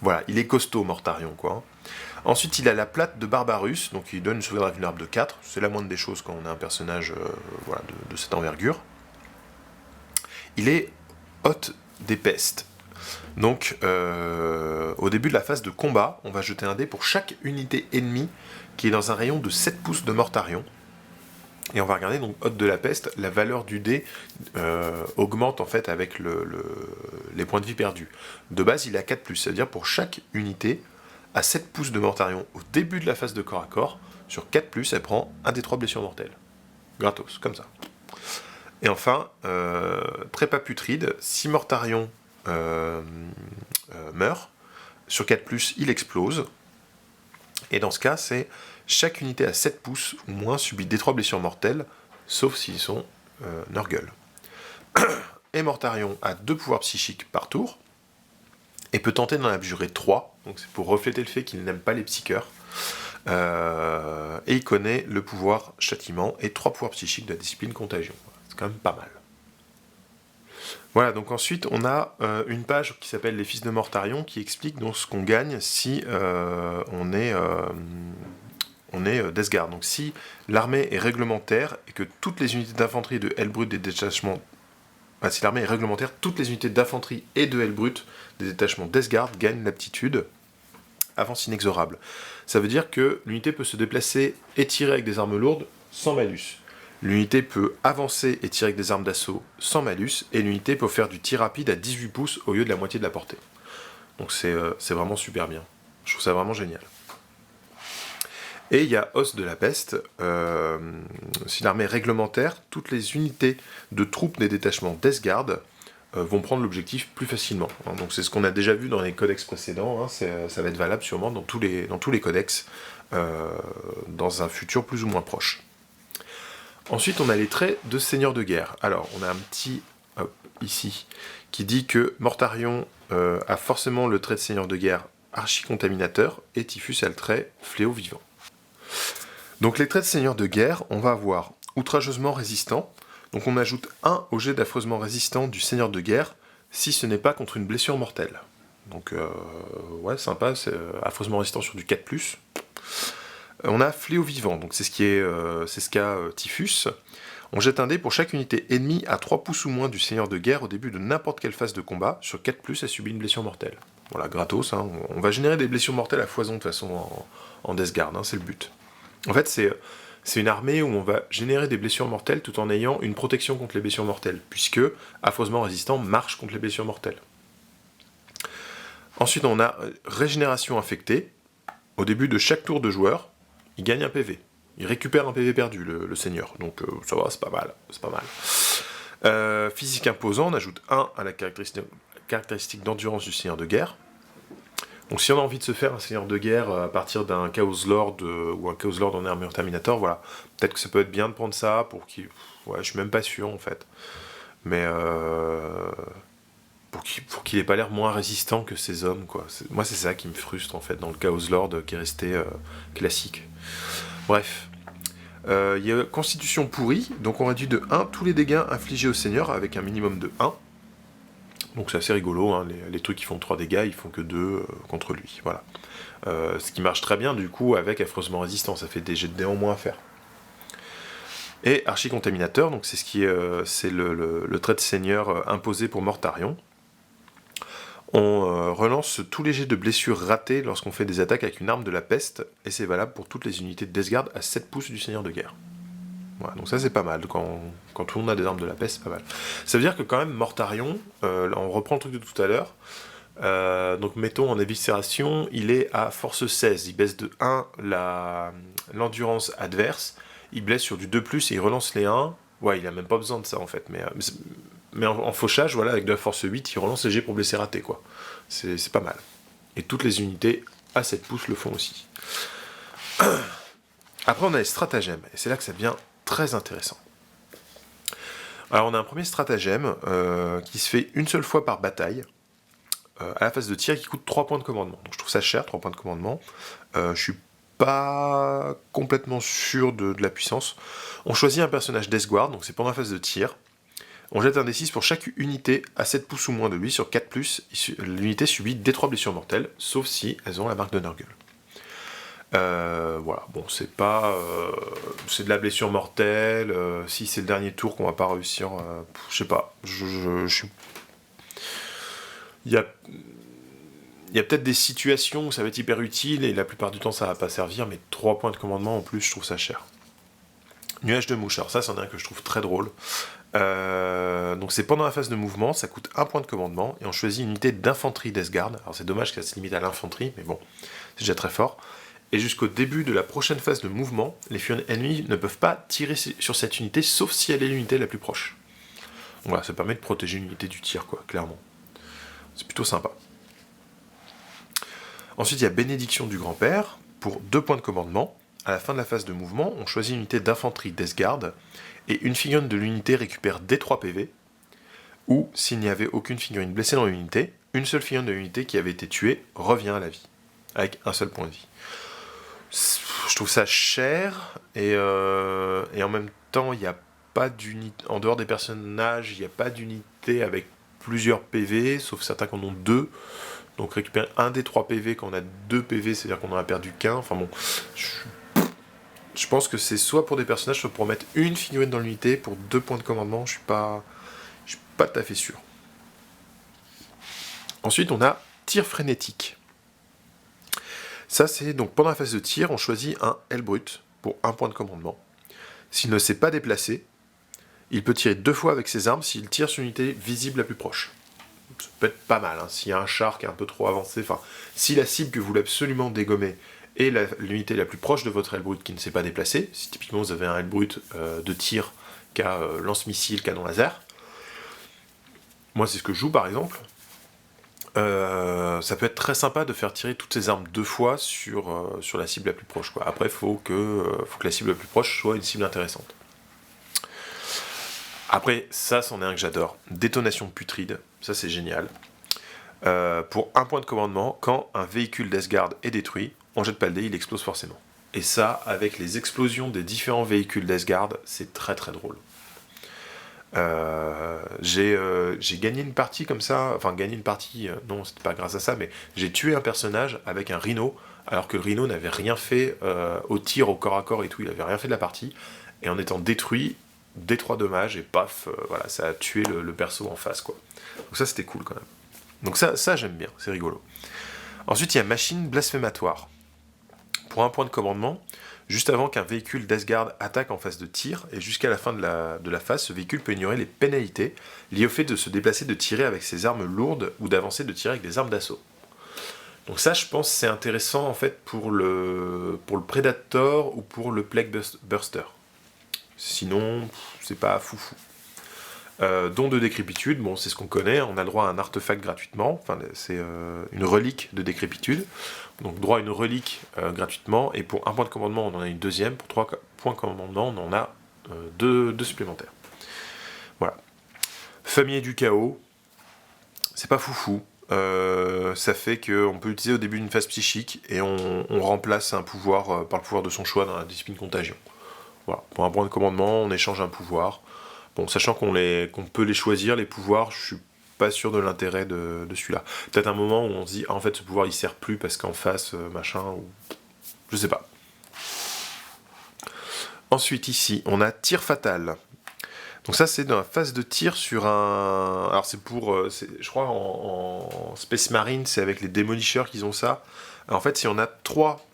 voilà, il est costaud, Mortarion, quoi. Ensuite, il a la plate de Barbarus, donc il donne une sauvegarde vulnérable de 4, c'est la moindre des choses quand on a un personnage voilà, de cette envergure. Il est hôte des pestes. Donc, au début de la phase de combat, on va jeter un dé pour chaque unité ennemie qui est dans un rayon de 7 pouces de Mortarion. Et on va regarder, donc, hôte de la peste, la valeur du dé augmente en fait avec les points de vie perdus. De base, il a 4+, c'est-à-dire pour chaque unité à 7 pouces de Mortarion au début de la phase de corps à corps, sur 4+, elle prend un des 3 blessures mortelles. Gratos, comme ça. Et enfin, trépas putride, si Mortarion meurt, sur 4+, il explose. Et dans ce cas, c'est chaque unité à 7 pouces ou moins subit des 3 blessures mortelles, sauf s'ils sont Nurgle. Et Mortarion a 2 pouvoirs psychiques par tour, et peut tenter d'en abjurer 3, donc c'est pour refléter le fait qu'il n'aime pas les psycheurs. Et il connaît le pouvoir châtiment et 3 pouvoirs psychiques de la discipline contagion. C'est quand même pas mal. Voilà, donc ensuite on a une page qui s'appelle Les Fils de Mortarion qui explique donc ce qu'on gagne si on est Death Guard. Donc si l'armée est réglementaire et que toutes les unités d'infanterie de Hellbrut des détachements... Enfin, si l'armée est réglementaire, toutes les unités d'infanterie et de Hellbrut des détachements Death Guard gagnent l'aptitude avance inexorable. Ça veut dire que l'unité peut se déplacer et tirer avec des armes lourdes sans malus. L'unité peut avancer et tirer avec des armes d'assaut sans malus, et l'unité peut faire du tir rapide à 18 pouces au lieu de la moitié de la portée. Donc c'est vraiment super bien. Je trouve ça vraiment génial. Et il y a Os de la Peste. Si l'armée est réglementaire, toutes les unités de troupes des détachements Death Guard vont prendre l'objectif plus facilement. Hein. Donc c'est ce qu'on a déjà vu dans les codex précédents, hein. Ça va être valable sûrement dans tous les codex, dans un futur plus ou moins proche. Ensuite, on a les traits de seigneur de guerre. Alors, on a un petit, ici, qui dit que Mortarion a forcément le trait de seigneur de guerre archi-contaminateur, et Typhus a le trait fléau vivant. Donc les traits de seigneur de guerre, on va avoir outrageusement résistant. Donc on ajoute 1 au jet d'affreusement résistant du seigneur de guerre, si ce n'est pas contre une blessure mortelle. Donc ouais, sympa, c'est affreusement résistant sur du 4+. On a fléau vivant, donc c'est ce qu'a Typhus. On jette un dé pour chaque unité ennemie à 3 pouces ou moins du seigneur de guerre au début de n'importe quelle phase de combat. Sur 4+, elle subit une blessure mortelle. Voilà, gratos, hein. On va générer des blessures mortelles à foison de toute façon en Death Guard, hein, c'est le but. En fait, c'est une armée où on va générer des blessures mortelles tout en ayant une protection contre les blessures mortelles, puisque affreusement résistant marche contre les blessures mortelles. Ensuite, on a régénération infectée. Au début de chaque tour de joueur, il gagne un PV. Il récupère un PV perdu, le seigneur. Donc ça va, c'est pas mal. Physique imposant, on ajoute 1 à la caractéristique d'endurance du seigneur de guerre. Donc si on a envie de se faire un seigneur de guerre à partir d'un Chaos Lord ou un Chaos Lord en armure Terminator, voilà. Peut-être que ça peut être bien de prendre ça pour qu'il... Ouais, je suis même pas sûr en fait. Mais pour qu'il ait pas l'air moins résistant que ces hommes, quoi. Moi c'est ça qui me frustre en fait dans le Chaos Lord qui est resté classique. Bref. Il y a Constitution pourrie, donc on réduit de 1 tous les dégâts infligés au seigneur avec un minimum de 1. Donc c'est assez rigolo, hein. Les trucs qui font 3 dégâts, ils font que 2 contre lui, voilà. Ce qui marche très bien du coup avec affreusement résistant, ça fait des jets de dés en moins à faire. Et archi-contaminateur, donc c'est le trait de seigneur imposé pour Mortarion. On relance tous les jets de blessures ratés lorsqu'on fait des attaques avec une arme de la peste, et c'est valable pour toutes les unités de Death Guard à 7 pouces du seigneur de guerre. Voilà, donc ça c'est pas mal, quand tout le monde a des armes de la peste, c'est pas mal. Ça veut dire que quand même Mortarion, on reprend le truc de tout à l'heure, donc mettons en éviscération, il est à force 16, il baisse de 1 l'endurance adverse, il blesse sur du 2+, et il relance les 1, ouais il a même pas besoin de ça en fait, mais en fauchage, voilà, avec de la force 8, il relance les jets pour blesser raté, quoi. C'est pas mal. Et toutes les unités à 7 pouces le font aussi. Après on a les stratagèmes, et c'est là que ça devient très intéressant. Alors on a un premier stratagème qui se fait une seule fois par bataille, à la phase de tir, qui coûte 3 points de commandement. Donc je trouve ça cher, 3 points de commandement. Je suis pas complètement sûr de la puissance. On choisit un personnage Death Guard, donc c'est pendant la phase de tir. On jette un D6 pour chaque unité à 7 pouces ou moins de lui, sur 4+, l'unité subit D3 blessures mortelles, sauf si elles ont la marque de Nurgle. Voilà, bon, c'est pas... c'est de la blessure mortelle, si c'est le dernier tour qu'on va pas réussir... je sais pas, je suis... Il y a peut-être des situations où ça va être hyper utile, et la plupart du temps ça va pas servir, mais 3 points de commandement en plus, je trouve ça cher. Nuage de mouche, alors ça c'en est un que je trouve très drôle. Donc c'est pendant la phase de mouvement, ça coûte 1 point de commandement, et on choisit une unité d'infanterie Death Guard. Alors c'est dommage que ça se limite à l'infanterie, mais bon, c'est déjà très fort. Et jusqu'au début de la prochaine phase de mouvement, les furieux ennemis ne peuvent pas tirer sur cette unité, sauf si elle est l'unité la plus proche. Donc voilà, ça permet de protéger une unité du tir, quoi, clairement. C'est plutôt sympa. Ensuite, il y a Bénédiction du Grand-Père, pour 2 points de commandement. À la fin de la phase de mouvement, on choisit une unité d'infanterie Death Guard, et une figurine de l'unité récupère D3 PV, ou, s'il n'y avait aucune figurine blessée dans l'unité, une seule figurine de l'unité qui avait été tuée revient à la vie, avec un seul point de vie. Je trouve ça cher, et en même temps, il n'y a pas d'unité, en dehors des personnages, il n'y a pas d'unité avec plusieurs PV, sauf certains qui en ont 2, donc récupérer un des 3 PV quand on a 2 PV, c'est-à-dire qu'on en a perdu qu'un, enfin bon, je pense que c'est soit pour des personnages, soit pour mettre une figurine dans l'unité, pour 2 points de commandement, je suis pas tout à fait sûr. Ensuite, on a tir frénétique. Ça, c'est donc pendant la phase de tir, on choisit un Hellbrut pour 1 point de commandement. S'il ne s'est pas déplacé, il peut tirer 2 fois avec ses armes s'il tire sur l'unité visible la plus proche. Ça peut être pas mal, hein, s'il y a un char qui est un peu trop avancé, enfin, si la cible que vous voulez absolument dégommer est l'unité la plus proche de votre Hellbrut qui ne s'est pas déplacé, si typiquement vous avez un Hellbrut de tir qui a lance-missile, canon laser, moi c'est ce que je joue par exemple, ça peut être très sympa de faire tirer toutes ces armes 2 fois sur la cible la plus proche, quoi. Après, faut que la cible la plus proche soit une cible intéressante. Après, ça, c'en est un que j'adore. Détonation putride, ça c'est génial. Pour un point de commandement, quand un véhicule Death Guard est détruit, on jette pas le dé, il explose forcément. Et ça, avec les explosions des différents véhicules Death Guard, c'est très très drôle. J'ai gagné une partie comme ça, enfin gagné une partie, non c'était pas grâce à ça, mais j'ai tué un personnage avec un rhino, alors que le rhino n'avait rien fait au tir, au corps à corps et tout, il avait rien fait de la partie, et en étant détruit, des 3 dommages, et paf, voilà, ça a tué le perso en face, quoi. Donc ça c'était cool quand même. Donc ça j'aime bien, c'est rigolo. Ensuite il y a machine blasphématoire. Pour un point de commandement, juste avant qu'un véhicule Death Guard attaque en phase de tir, et jusqu'à la fin de la phase, ce véhicule peut ignorer les pénalités liées au fait de se déplacer, de tirer avec ses armes lourdes, ou d'avancer, de tirer avec des armes d'assaut. Donc ça, je pense, c'est intéressant en fait pour le Predator ou pour le Plague Burster. Sinon, c'est pas foufou. Don de décrépitude, bon, c'est ce qu'on connaît, on a le droit à un artefact gratuitement, enfin, c'est une relique de décrépitude, donc droit à une relique gratuitement, et pour un point de commandement, on en a une deuxième, pour 3 points de commandement, on en a 2 supplémentaires. Voilà. Famille du chaos, c'est pas foufou, ça fait qu'on peut utiliser au début d'une phase psychique, et on remplace un pouvoir par le pouvoir de son choix dans la discipline contagion. Voilà. Pour un point de commandement, on échange un pouvoir. Bon, sachant qu'on peut les choisir, les pouvoirs, je suis pas sûr de l'intérêt de celui-là. Peut-être un moment où on se dit, ah, en fait, ce pouvoir, il sert plus parce qu'en face, machin, ou... Je sais pas. Ensuite, ici, on a tir fatal. Donc ça, c'est dans la phase de tir sur un... Alors, c'est pour... je crois, en Space Marine, c'est avec les Demolishers qu'ils ont ça. En fait, si on a 3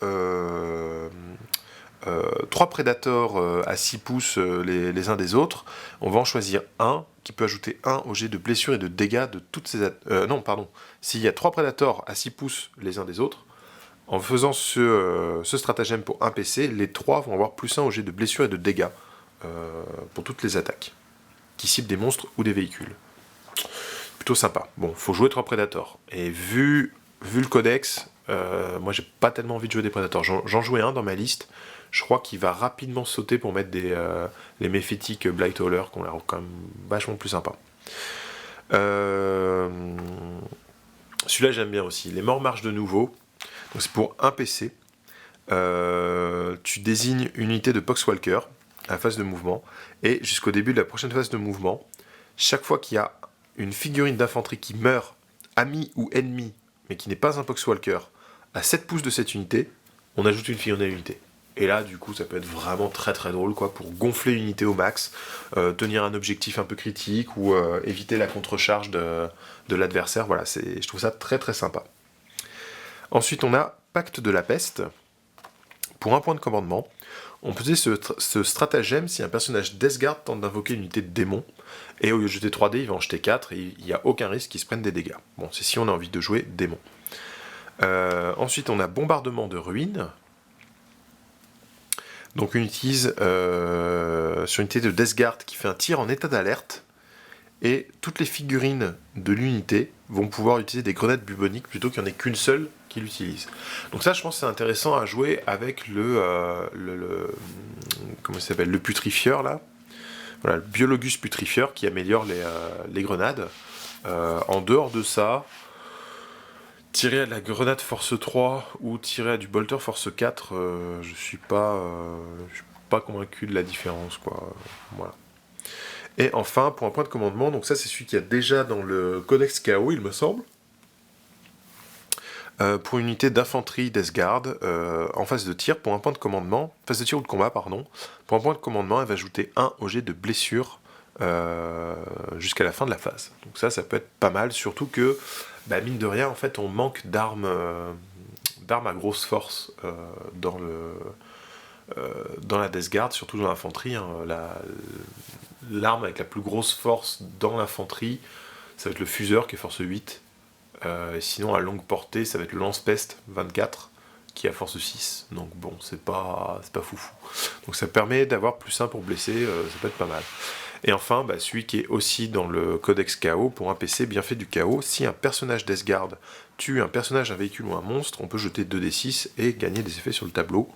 prédateurs à 6 pouces les uns des autres, on va en choisir un qui peut ajouter 1 au jet de blessures et de dégâts de toutes ces... non, pardon. S'il y a 3 prédateurs à 6 pouces les uns des autres, en faisant ce stratagème pour un PC, les 3 vont avoir plus 1 au jet de blessures et de dégâts pour toutes les attaques, qui ciblent des monstres ou des véhicules. Plutôt sympa. Bon, faut jouer 3 prédateurs. Et vu le codex, moi j'ai pas tellement envie de jouer des prédateurs. J'en jouais un dans ma liste. Je crois qu'il va rapidement sauter pour mettre les méphétiques Blighthaulers, qui ont l'air quand même vachement plus sympas. Celui-là j'aime bien aussi. Les morts marchent de nouveau. Donc c'est pour un PC. Tu désignes une unité de Poxwalker à la phase de mouvement. Et jusqu'au début de la prochaine phase de mouvement, chaque fois qu'il y a une figurine d'infanterie qui meurt, ami ou ennemi, mais qui n'est pas un Poxwalker, à 7 pouces de cette unité, on ajoute une figurine à l'unité. Et là, du coup, ça peut être vraiment très très drôle, quoi, pour gonfler l'unité au max, tenir un objectif un peu critique, ou éviter la contre-charge de l'adversaire. Voilà, je trouve ça très très sympa. Ensuite, on a Pacte de la Peste. Pour un point de commandement, on peut utiliser ce stratagème si un personnage Death Guard tente d'invoquer une unité de démon, et au lieu de jeter 3 dés, il va en jeter 4, et il n'y a aucun risque qu'il se prenne des dégâts. Bon, c'est si on a envie de jouer démon. Ensuite, on a Bombardement de ruines. Donc on utilise sur une unité de Death Guard qui fait un tir en état d'alerte, et toutes les figurines de l'unité vont pouvoir utiliser des grenades buboniques plutôt qu'il n'y en ait qu'une seule qui l'utilise. Donc ça, je pense que c'est intéressant à jouer avec comment il s'appelle, le putrifieur là. Voilà, le Biologus putrifieur qui améliore les grenades. En dehors de ça, tirer à la grenade force 3 ou tirer à du bolter force 4, je suis pas convaincu de la différence, quoi. Voilà. Et enfin, pour un point de commandement, donc ça c'est celui qu'il y a déjà dans le Codex KO, il me semble. Pour une unité d'infanterie Death Guard, en phase de tir, pour un point de commandement, phase de tir ou de combat, pardon, pour un point de commandement, elle va ajouter 1 au jet de blessure jusqu'à la fin de la phase. Donc ça peut être pas mal, surtout que, mine de rien, en fait, on manque d'armes à grosse force dans la Death Guard, surtout dans l'infanterie. Hein, l'arme avec la plus grosse force dans l'infanterie, ça va être le fuseur qui est force 8. Et sinon, à longue portée, ça va être le lance-peste 24 qui a force 6. Donc bon, c'est pas foufou. Donc ça permet d'avoir plus 1 pour blesser, ça peut être pas mal. Et enfin, celui qui est aussi dans le codex KO, pour un PC bien fait du KO, si un personnage Death Guard tue un personnage, un véhicule ou un monstre, on peut jeter 2d6 et gagner des effets sur le tableau.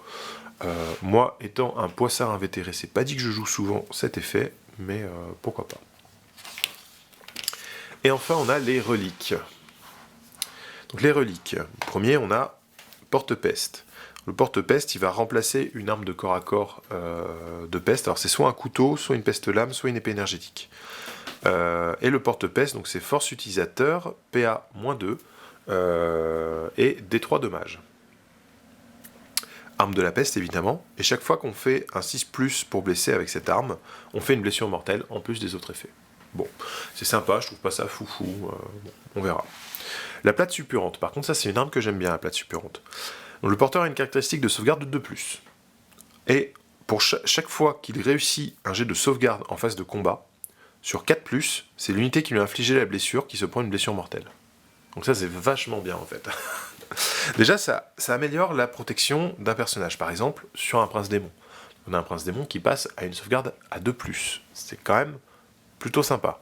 Moi, étant un poissard invétéré, c'est pas dit que je joue souvent cet effet, mais pourquoi pas. Et enfin, on a les reliques. Donc les reliques. Premier, on a porte-peste. Le porte-peste, il va remplacer une arme de corps à corps de peste. Alors c'est soit un couteau, soit une peste-lame, soit une épée énergétique. Et le porte-peste, donc c'est force utilisateur, PA-2, et D3 dommages. Arme de la peste, évidemment. Et chaque fois qu'on fait un 6+, pour blesser avec cette arme, on fait une blessure mortelle, en plus des autres effets. Bon, c'est sympa, je trouve pas ça foufou, on verra. La plate suppurante, par contre, ça c'est une arme que j'aime bien, la plate suppurante. Donc, le porteur a une caractéristique de sauvegarde de 2+. Et pour chaque fois qu'il réussit un jet de sauvegarde en phase de combat, sur 4+, c'est l'unité qui lui a infligé la blessure qui se prend une blessure mortelle. Donc ça c'est vachement bien en fait. Déjà ça améliore la protection d'un personnage. Par exemple, sur un prince démon. On a un prince démon qui passe à une sauvegarde à 2+. C'est quand même plutôt sympa.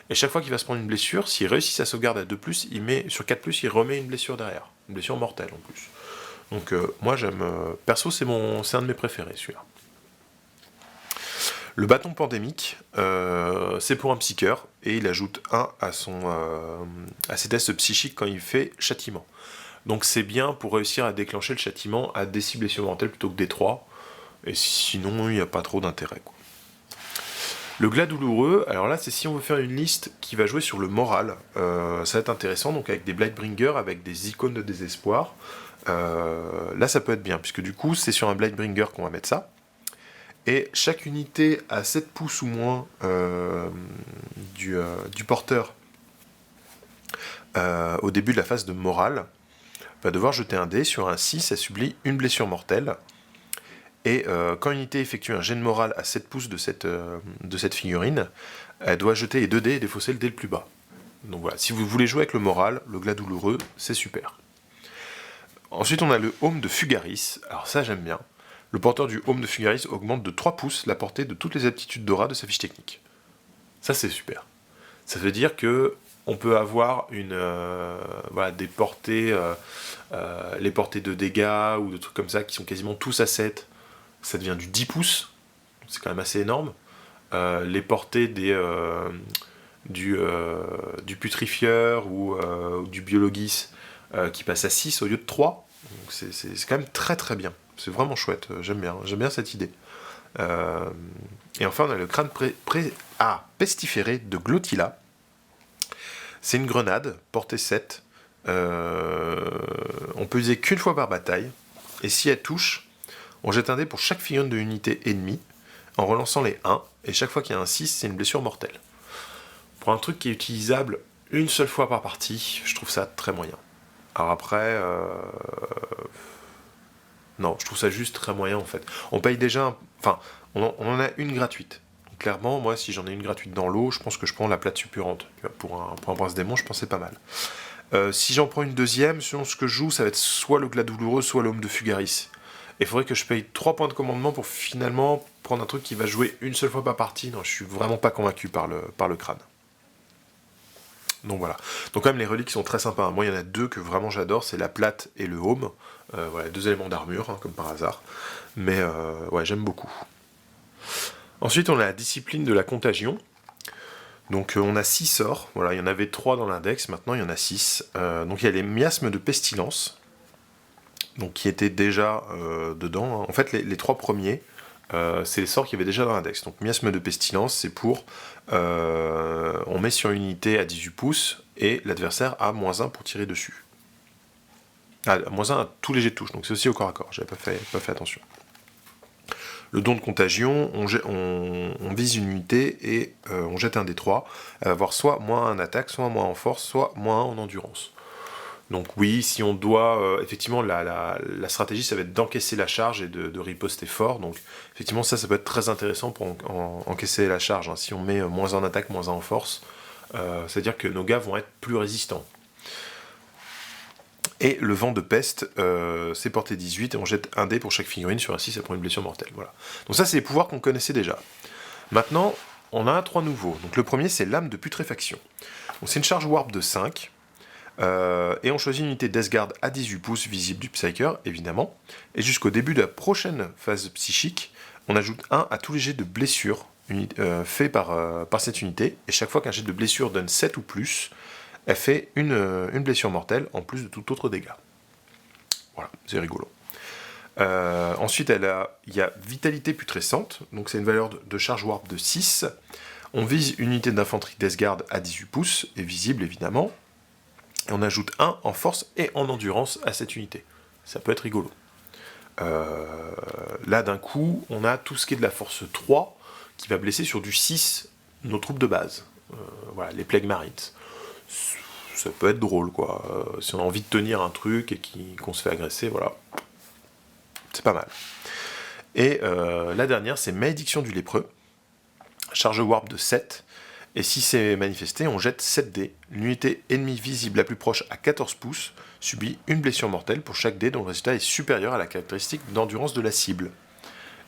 Et chaque fois qu'il va se prendre une blessure, s'il réussit sa sauvegarde à 2+, il met, sur 4+, il remet une blessure derrière. Une blessure mortelle en plus. Donc moi j'aime... perso c'est un de mes préférés celui-là. Le bâton pandémique, c'est pour un psycheur, et il ajoute 1 à ses tests psychiques quand il fait châtiment. Donc c'est bien pour réussir à déclencher le châtiment à des 6 blessures mortelles plutôt que des 3, et sinon il n'y a pas trop d'intérêt, quoi. Le glas douloureux, alors là c'est si on veut faire une liste qui va jouer sur le moral, ça va être intéressant, donc avec des Blightbringer, avec des icônes de désespoir. Là ça peut être bien, puisque du coup c'est sur un Blightbringer qu'on va mettre ça. Et chaque unité à 7 pouces ou moins du porteur au début de la phase de morale va devoir jeter un dé. Sur un 6, elle subit une blessure mortelle. Et quand une unité effectue un jet de morale à 7 pouces de cette figurine, elle doit jeter les 2 dés et défausser le dé le plus bas. Donc voilà, si vous voulez jouer avec le moral, le glas douloureux, c'est super. Ensuite, on a le Home de Fugaris. Alors ça, j'aime bien. Le porteur du Home de Fugaris augmente de 3 pouces la portée de toutes les aptitudes d'aura de sa fiche technique. Ça, c'est super. Ça veut dire que on peut avoir des portées, les portées de dégâts ou de trucs comme ça qui sont quasiment tous à 7. Ça devient du 10 pouces. C'est quand même assez énorme. Les portées du putrifieur ou du biologis qui passe à 6 au lieu de 3. Donc c'est quand même très très bien. C'est vraiment chouette, j'aime bien cette idée. Et enfin, on a le crâne pestiféré de Glottila. C'est une grenade, portée 7. On peut user qu'une fois par bataille. Et si elle touche, on jette un dé pour chaque figurine de l'unité ennemie, en relançant les 1. Et chaque fois qu'il y a un 6, c'est une blessure mortelle. Pour un truc qui est utilisable une seule fois par partie, je trouve ça très moyen. Alors après... Non, je trouve ça juste très moyen en fait. On paye déjà... Enfin, on en a une gratuite. Donc, clairement, moi, si j'en ai une gratuite dans l'eau, je pense que je prends la plate suppurante. Pour un prince démon, je pense que c'est pas mal. Si j'en prends une deuxième, selon ce que je joue, ça va être soit le glas douloureux, soit l'homme de Fugaris. Et il faudrait que je paye 3 points de commandement pour finalement prendre un truc qui va jouer une seule fois par partie. Non, je suis vraiment pas convaincu par le crâne. Donc voilà. Donc quand même les reliques sont très sympas. Moi il y en a 2 que vraiment j'adore, c'est la plate et le home. Voilà, 2 éléments d'armure, comme par hasard. Mais ouais, j'aime beaucoup. Ensuite on a la discipline de la contagion. Donc on a 6 sorts. Voilà, il y en avait 3 dans l'index, maintenant il y en a 6. Donc il y a les miasmes de pestilence. Donc qui étaient déjà dedans. En fait les 3 premiers, c'est les sorts qu'il y avait déjà dans l'index. Donc miasme de pestilence, c'est pour... on met sur une unité à 18 pouces et l'adversaire a -1 pour tirer dessus. Ah, -1 à tous les jets de touche, donc c'est aussi au corps à corps, j'avais pas fait attention. Le don de contagion, on vise une unité et on jette un D3. Elle va avoir soit -1 en attaque, soit -1 en force, soit -1 en endurance. Donc oui, si on doit... effectivement, la stratégie, ça va être d'encaisser la charge et de riposter fort. Donc effectivement, ça peut être très intéressant pour encaisser la charge. Hein. Si on met -1 en attaque, -1 en force, c'est-à-dire que nos gars vont être plus résistants. Et le vent de peste, c'est porté 18, et on jette un dé pour chaque figurine, sur un 6, ça prend une blessure mortelle. Voilà. Donc ça, c'est les pouvoirs qu'on connaissait déjà. Maintenant, on a 3 nouveaux. Donc le premier, c'est l'âme de putréfaction. Donc c'est une charge warp de 5. Et on choisit une unité Death Guard à 18 pouces, visible du Psyker, évidemment. Et jusqu'au début de la prochaine phase psychique, on ajoute 1 à tous les jets de blessure faits par cette unité. Et chaque fois qu'un jet de blessure donne 7 ou plus, elle fait une blessure mortelle en plus de tout autre dégât. Voilà, c'est rigolo. Ensuite, il y a Vitalité Putrescente, donc c'est une valeur de charge warp de 6. On vise une unité d'infanterie Death Guard à 18 pouces, et visible évidemment. Et on ajoute 1 en force et en endurance à cette unité. Ça peut être rigolo. Là, d'un coup, on a tout ce qui est de la force 3 qui va blesser sur du 6 nos troupes de base. Voilà, les Plague Marines. Ça peut être drôle, quoi. Si on a envie de tenir un truc et qu'on se fait agresser, voilà. C'est pas mal. Et la dernière, c'est Malédiction du lépreux. Charge warp de 7. Et si c'est manifesté, on jette 7 dés. L'unité ennemie visible la plus proche à 14 pouces subit une blessure mortelle pour chaque dé dont le résultat est supérieur à la caractéristique d'endurance de la cible.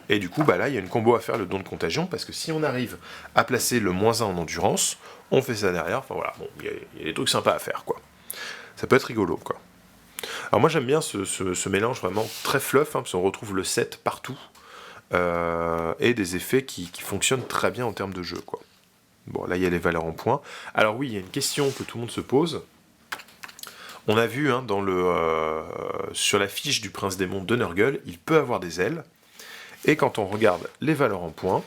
Et du coup, là, il y a une combo à faire, le don de contagion, parce que si on arrive à placer le -1 en endurance, on fait ça derrière. Enfin voilà, bon, il y a des trucs sympas à faire, quoi. Ça peut être rigolo, quoi. Alors moi, j'aime bien ce mélange vraiment très fluff, parce qu'on retrouve le 7 partout, et des effets qui fonctionnent très bien en termes de jeu, quoi. Bon, là, il y a les valeurs en points. Alors oui, il y a une question que tout le monde se pose. On a vu sur la fiche du Prince Démon de Nurgle, il peut avoir des ailes. Et quand on regarde les valeurs en points,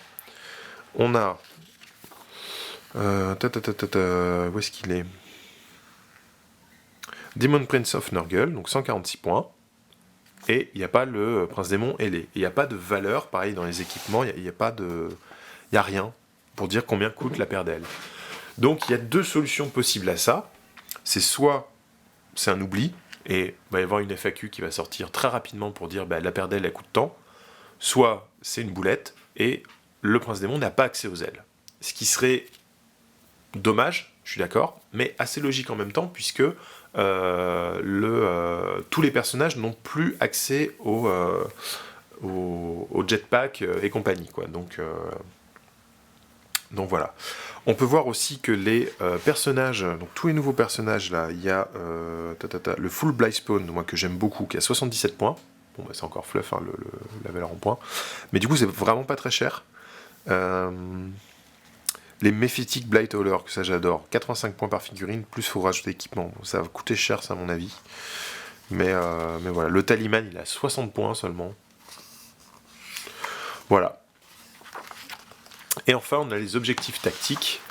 on a... où est-ce qu'il est Demon Prince of Nurgle, donc 146 points. Et il n'y a pas le Prince Démon ailé. Il n'y a pas de valeur, pareil, dans les équipements, il n'y a rien pour dire combien coûte la paire d'ailes. Donc il y a 2 solutions possibles à ça. C'est soit c'est un oubli, et il va y avoir une FAQ qui va sortir très rapidement pour dire la paire d'ailes elle coûte tant, soit c'est une boulette, et le Prince Démon n'a pas accès aux ailes. Ce qui serait dommage, je suis d'accord, mais assez logique en même temps, puisque tous les personnages n'ont plus accès au jetpack et compagnie, quoi. Donc voilà. On peut voir aussi que les personnages, donc tous les nouveaux personnages là, il y a le Full Blightspawn, moi que j'aime beaucoup, qui a 77 points. Bon, c'est encore fluff, hein, la valeur en points. Mais du coup, c'est vraiment pas très cher. Les Mephitic Blighthauler, que ça j'adore, 85 points par figurine, plus il faut rajouter équipement. Bon, ça va coûter cher, ça à mon avis. Mais voilà, le Taliman, il a 60 points seulement. Voilà. Et enfin, on a les objectifs tactiques.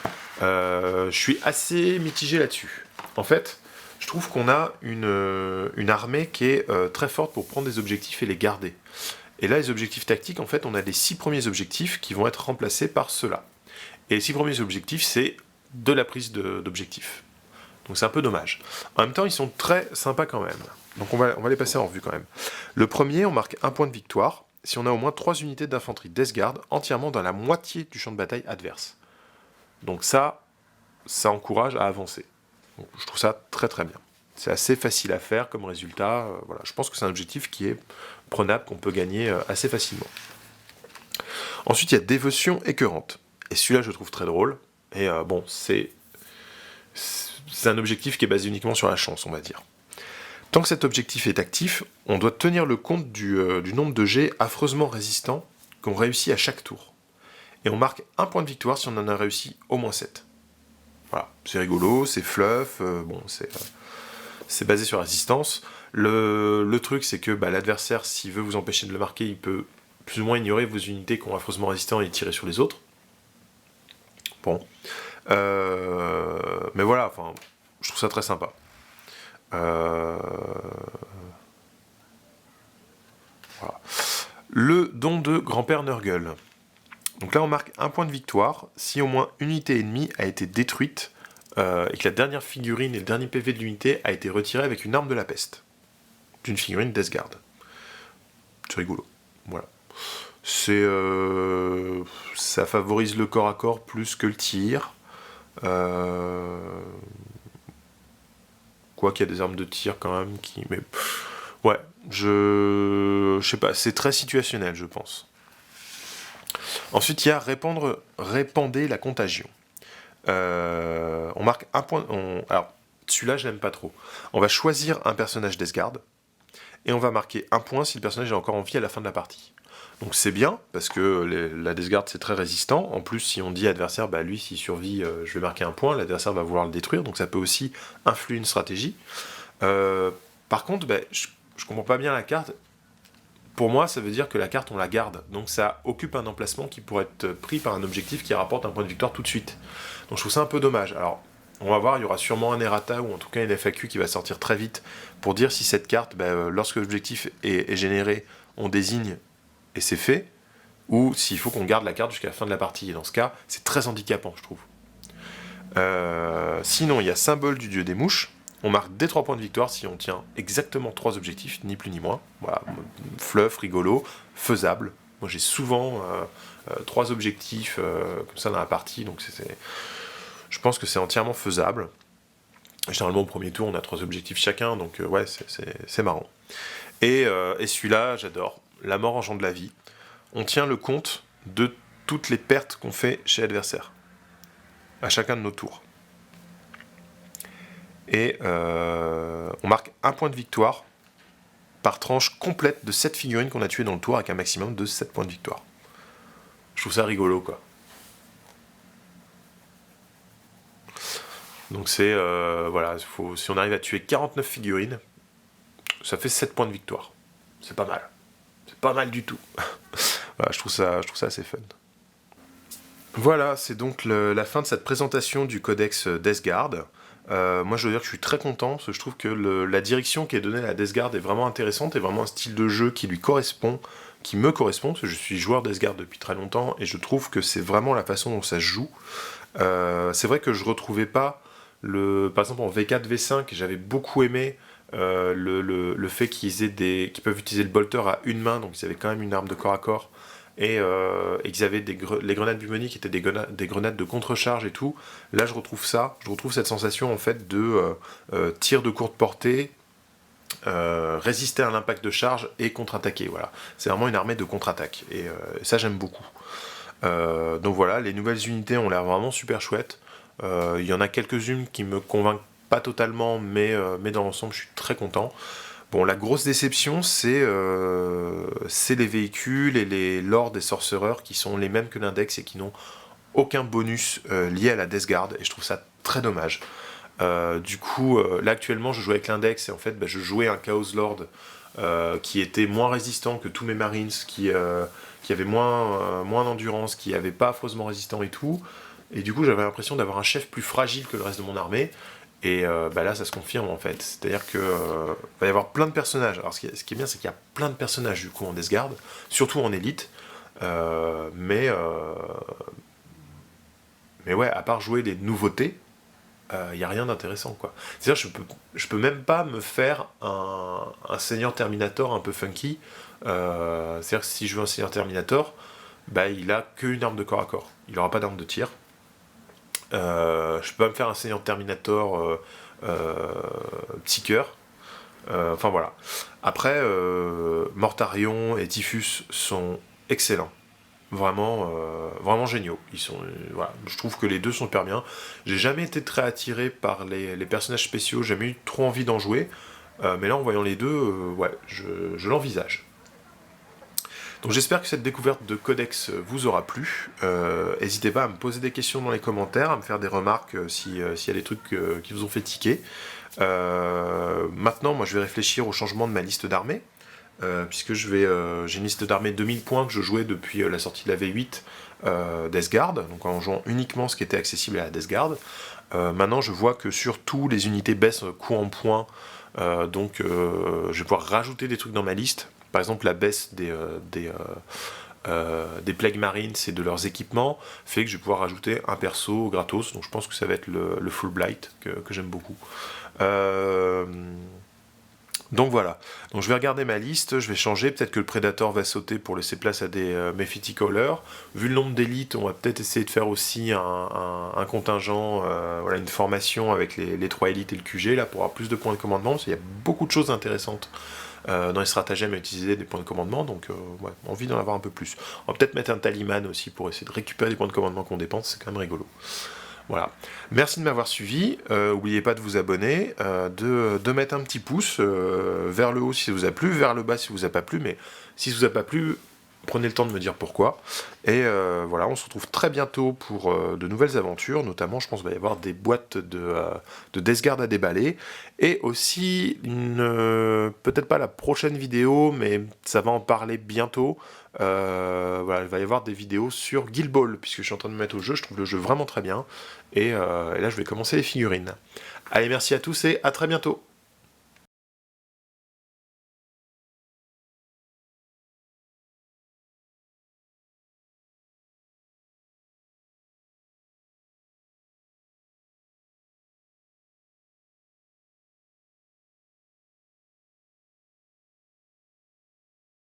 Je suis assez mitigé là-dessus. En fait, je trouve qu'on a une armée qui est très forte pour prendre des objectifs et les garder. Et là, les objectifs tactiques, en fait, on a les 6 premiers objectifs qui vont être remplacés par ceux-là. Et les 6 premiers objectifs, c'est de la prise d'objectifs. Donc c'est un peu dommage. En même temps, ils sont très sympas quand même. Donc on va les passer en revue quand même. Le premier, on marque 1 point de victoire si on a au moins 3 unités d'infanterie Death Guard entièrement dans la moitié du champ de bataille adverse. Donc ça encourage à avancer. Donc, je trouve ça très très bien. C'est assez facile à faire comme résultat. Voilà. Je pense que c'est un objectif qui est prenable, qu'on peut gagner assez facilement. Ensuite, il y a Dévotion écœurante. Et celui-là, je le trouve très drôle. Et bon, c'est un objectif qui est basé uniquement sur la chance, on va dire. Tant que cet objectif est actif, on doit tenir le compte du nombre de jets affreusement résistants qu'on réussit à chaque tour. Et on marque 1 point de victoire si on en a réussi au moins 7. Voilà, c'est rigolo, c'est fluff, bon, c'est basé sur la résistance. Le truc, c'est que l'adversaire, s'il veut vous empêcher de le marquer, il peut plus ou moins ignorer vos unités qui ont affreusement résistant et tirer sur les autres. Bon. Mais voilà, enfin, je trouve ça très sympa. Voilà. Le don de Grand-Père Nurgle. Donc là, on marque 1 point de victoire si au moins une unité ennemie a été détruite et que la dernière figurine et le dernier PV de l'unité a été retiré avec une arme de la peste. D'une figurine Death Guard. C'est rigolo. Voilà. Ça favorise le corps à corps plus que le tir. Quoi qu'il y a des armes de tir quand même qui... Mais ouais, je sais pas, c'est très situationnel, je pense. Ensuite, il y a répandez la contagion. On marque un point... Alors, celui-là, je l'aime pas trop. On va choisir un personnage Death Guard, et on va marquer un point si le personnage est encore en vie à la fin de la partie. Donc c'est bien, parce que la Death Guard c'est très résistant. En plus, si on dit adversaire, bah lui s'il survit, je vais marquer un point, l'adversaire va vouloir le détruire, donc ça peut aussi influer une stratégie. Par contre, bah, je comprends pas bien la carte. Pour moi, ça veut dire que la carte on la garde, donc ça occupe un emplacement qui pourrait être pris par un objectif qui rapporte un point de victoire tout de suite. Donc je trouve ça un peu dommage. Alors, on va voir, il y aura sûrement un errata ou en tout cas une FAQ qui va sortir très vite pour dire si cette carte, lorsque l'objectif est généré, on désigne et c'est fait, ou s'il faut qu'on garde la carte jusqu'à la fin de la partie. Et dans ce cas, c'est très handicapant, je trouve. Sinon, il y a symbole du dieu des mouches. On marque des 3 points de victoire si on tient exactement 3 objectifs, ni plus ni moins. Voilà, fluff, rigolo, faisable. Moi, j'ai souvent 3 objectifs comme ça dans la partie, donc je pense que c'est entièrement faisable. Généralement, au premier tour, on a 3 objectifs chacun, donc ouais, c'est marrant. Et celui-là, j'adore. La mort engendre la vie. On tient le compte de toutes les pertes qu'on fait chez l'adversaire, à chacun de nos tours. Et on marque un point de victoire par tranche complète de 7 figurines qu'on a tuées dans le tour, avec un maximum de 7 points de victoire. Je trouve ça rigolo, quoi. Donc c'est, voilà, si on arrive à tuer 49 figurines, ça fait 7 points de victoire. C'est pas mal. C'est pas mal du tout. Voilà, je trouve ça assez fun. Voilà, c'est donc la fin de cette présentation du codex Death Guard. Moi, je dois dire que je suis très content, parce que je trouve que la direction qui est donnée à la Death Guard est vraiment intéressante, et vraiment un style de jeu qui lui correspond, qui me correspond, parce que je suis joueur Death Guard depuis très longtemps, et je trouve que c'est vraiment la façon dont ça se joue. C'est vrai que je retrouvais pas, par exemple en V4, V5, j'avais beaucoup aimé le fait qu'ils peuvent utiliser le bolter à une main, donc ils avaient quand même une arme de corps à corps, et qu'ils avaient les grenades Bumoni qui étaient des grenades de contre-charge et tout. Là, je retrouve cette sensation en fait de tir de courte portée, résister à l'impact de charge et contre-attaquer. Voilà, c'est vraiment une armée de contre-attaque, et ça j'aime beaucoup. Donc voilà, les nouvelles unités ont l'air vraiment super chouettes. Il y en a quelques-unes qui me convainquent pas totalement, mais dans l'ensemble, je suis très content. Bon, la grosse déception, c'est les véhicules et les lords et sorcereurs qui sont les mêmes que l'index et qui n'ont aucun bonus lié à la Death Guard, et je trouve ça très dommage. Du coup, là actuellement, je jouais avec l'index, et en fait, je jouais un Chaos Lord qui était moins résistant que tous mes Marines, qui avait moins d'endurance, qui avait pas affreusement résistant et tout. Et du coup, j'avais l'impression d'avoir un chef plus fragile que le reste de mon armée. Et là, ça se confirme en fait. C'est-à-dire que va y avoir plein de personnages. Alors, ce qui est bien, c'est qu'il y a plein de personnages du coup en Death Guard, surtout en élite. Mais ouais, à part jouer les nouveautés, il n'y a rien d'intéressant, quoi. C'est-à-dire, je peux même pas me faire un Seigneur Terminator un peu funky. C'est-à-dire que si je veux un Seigneur Terminator, il a qu'une arme de corps à corps. Il n'aura pas d'arme de tir. Je peux pas me faire un Seigneur Terminator petit cœur. Enfin voilà. Après, Mortarion et Typhus sont excellents. Vraiment, vraiment géniaux. Voilà. Je trouve que les deux sont hyper bien. J'ai jamais été très attiré par les personnages spéciaux. J'ai jamais eu trop envie d'en jouer. Mais là, en voyant les deux, ouais, je l'envisage. Donc j'espère que cette découverte de codex vous aura plu. N'hésitez pas à me poser des questions dans les commentaires, à me faire des remarques s'il y a des trucs qui vous ont fait tiquer. Maintenant, moi je vais réfléchir au changement de ma liste d'armées, puisque j'ai une liste d'armées 2000 points que je jouais depuis la sortie de la V8 Death Guard, donc en jouant uniquement ce qui était accessible à la Death Guard. Maintenant je vois que surtout les unités baissent coup en point, donc je vais pouvoir rajouter des trucs dans ma liste. Par exemple, la baisse des Plague Marines et de leurs équipements fait que je vais pouvoir rajouter un perso gratos, donc je pense que ça va être le Full Blight que j'aime beaucoup. Donc voilà, donc je vais regarder ma liste, je vais changer, peut-être que le Predator va sauter pour laisser place à des Mephiticallers. Vu le nombre d'élites, on va peut-être essayer de faire aussi un contingent, voilà, une formation avec les 3 élites et le QG, là, pour avoir plus de points de commandement, parce qu'il y a beaucoup de choses intéressantes dans les stratagèmes à utiliser des points de commandement, donc ouais, envie d'en avoir un peu plus. On va peut-être mettre un talisman aussi pour essayer de récupérer des points de commandement qu'on dépense, c'est quand même rigolo. Voilà. Merci de m'avoir suivi. N'oubliez pas de vous abonner, de mettre un petit pouce vers le haut si ça vous a plu, vers le bas si ça vous a pas plu, mais si ça vous a pas plu, prenez le temps de me dire pourquoi. Et voilà, on se retrouve très bientôt pour de nouvelles aventures, notamment je pense qu'il va y avoir des boîtes de Death Guard à déballer, et aussi peut-être pas la prochaine vidéo, mais ça va en parler bientôt. Voilà, il va y avoir des vidéos sur Guild Ball, puisque je suis en train de me mettre au jeu, je trouve le jeu vraiment très bien, et là je vais commencer les figurines. Allez, merci à tous et à très bientôt.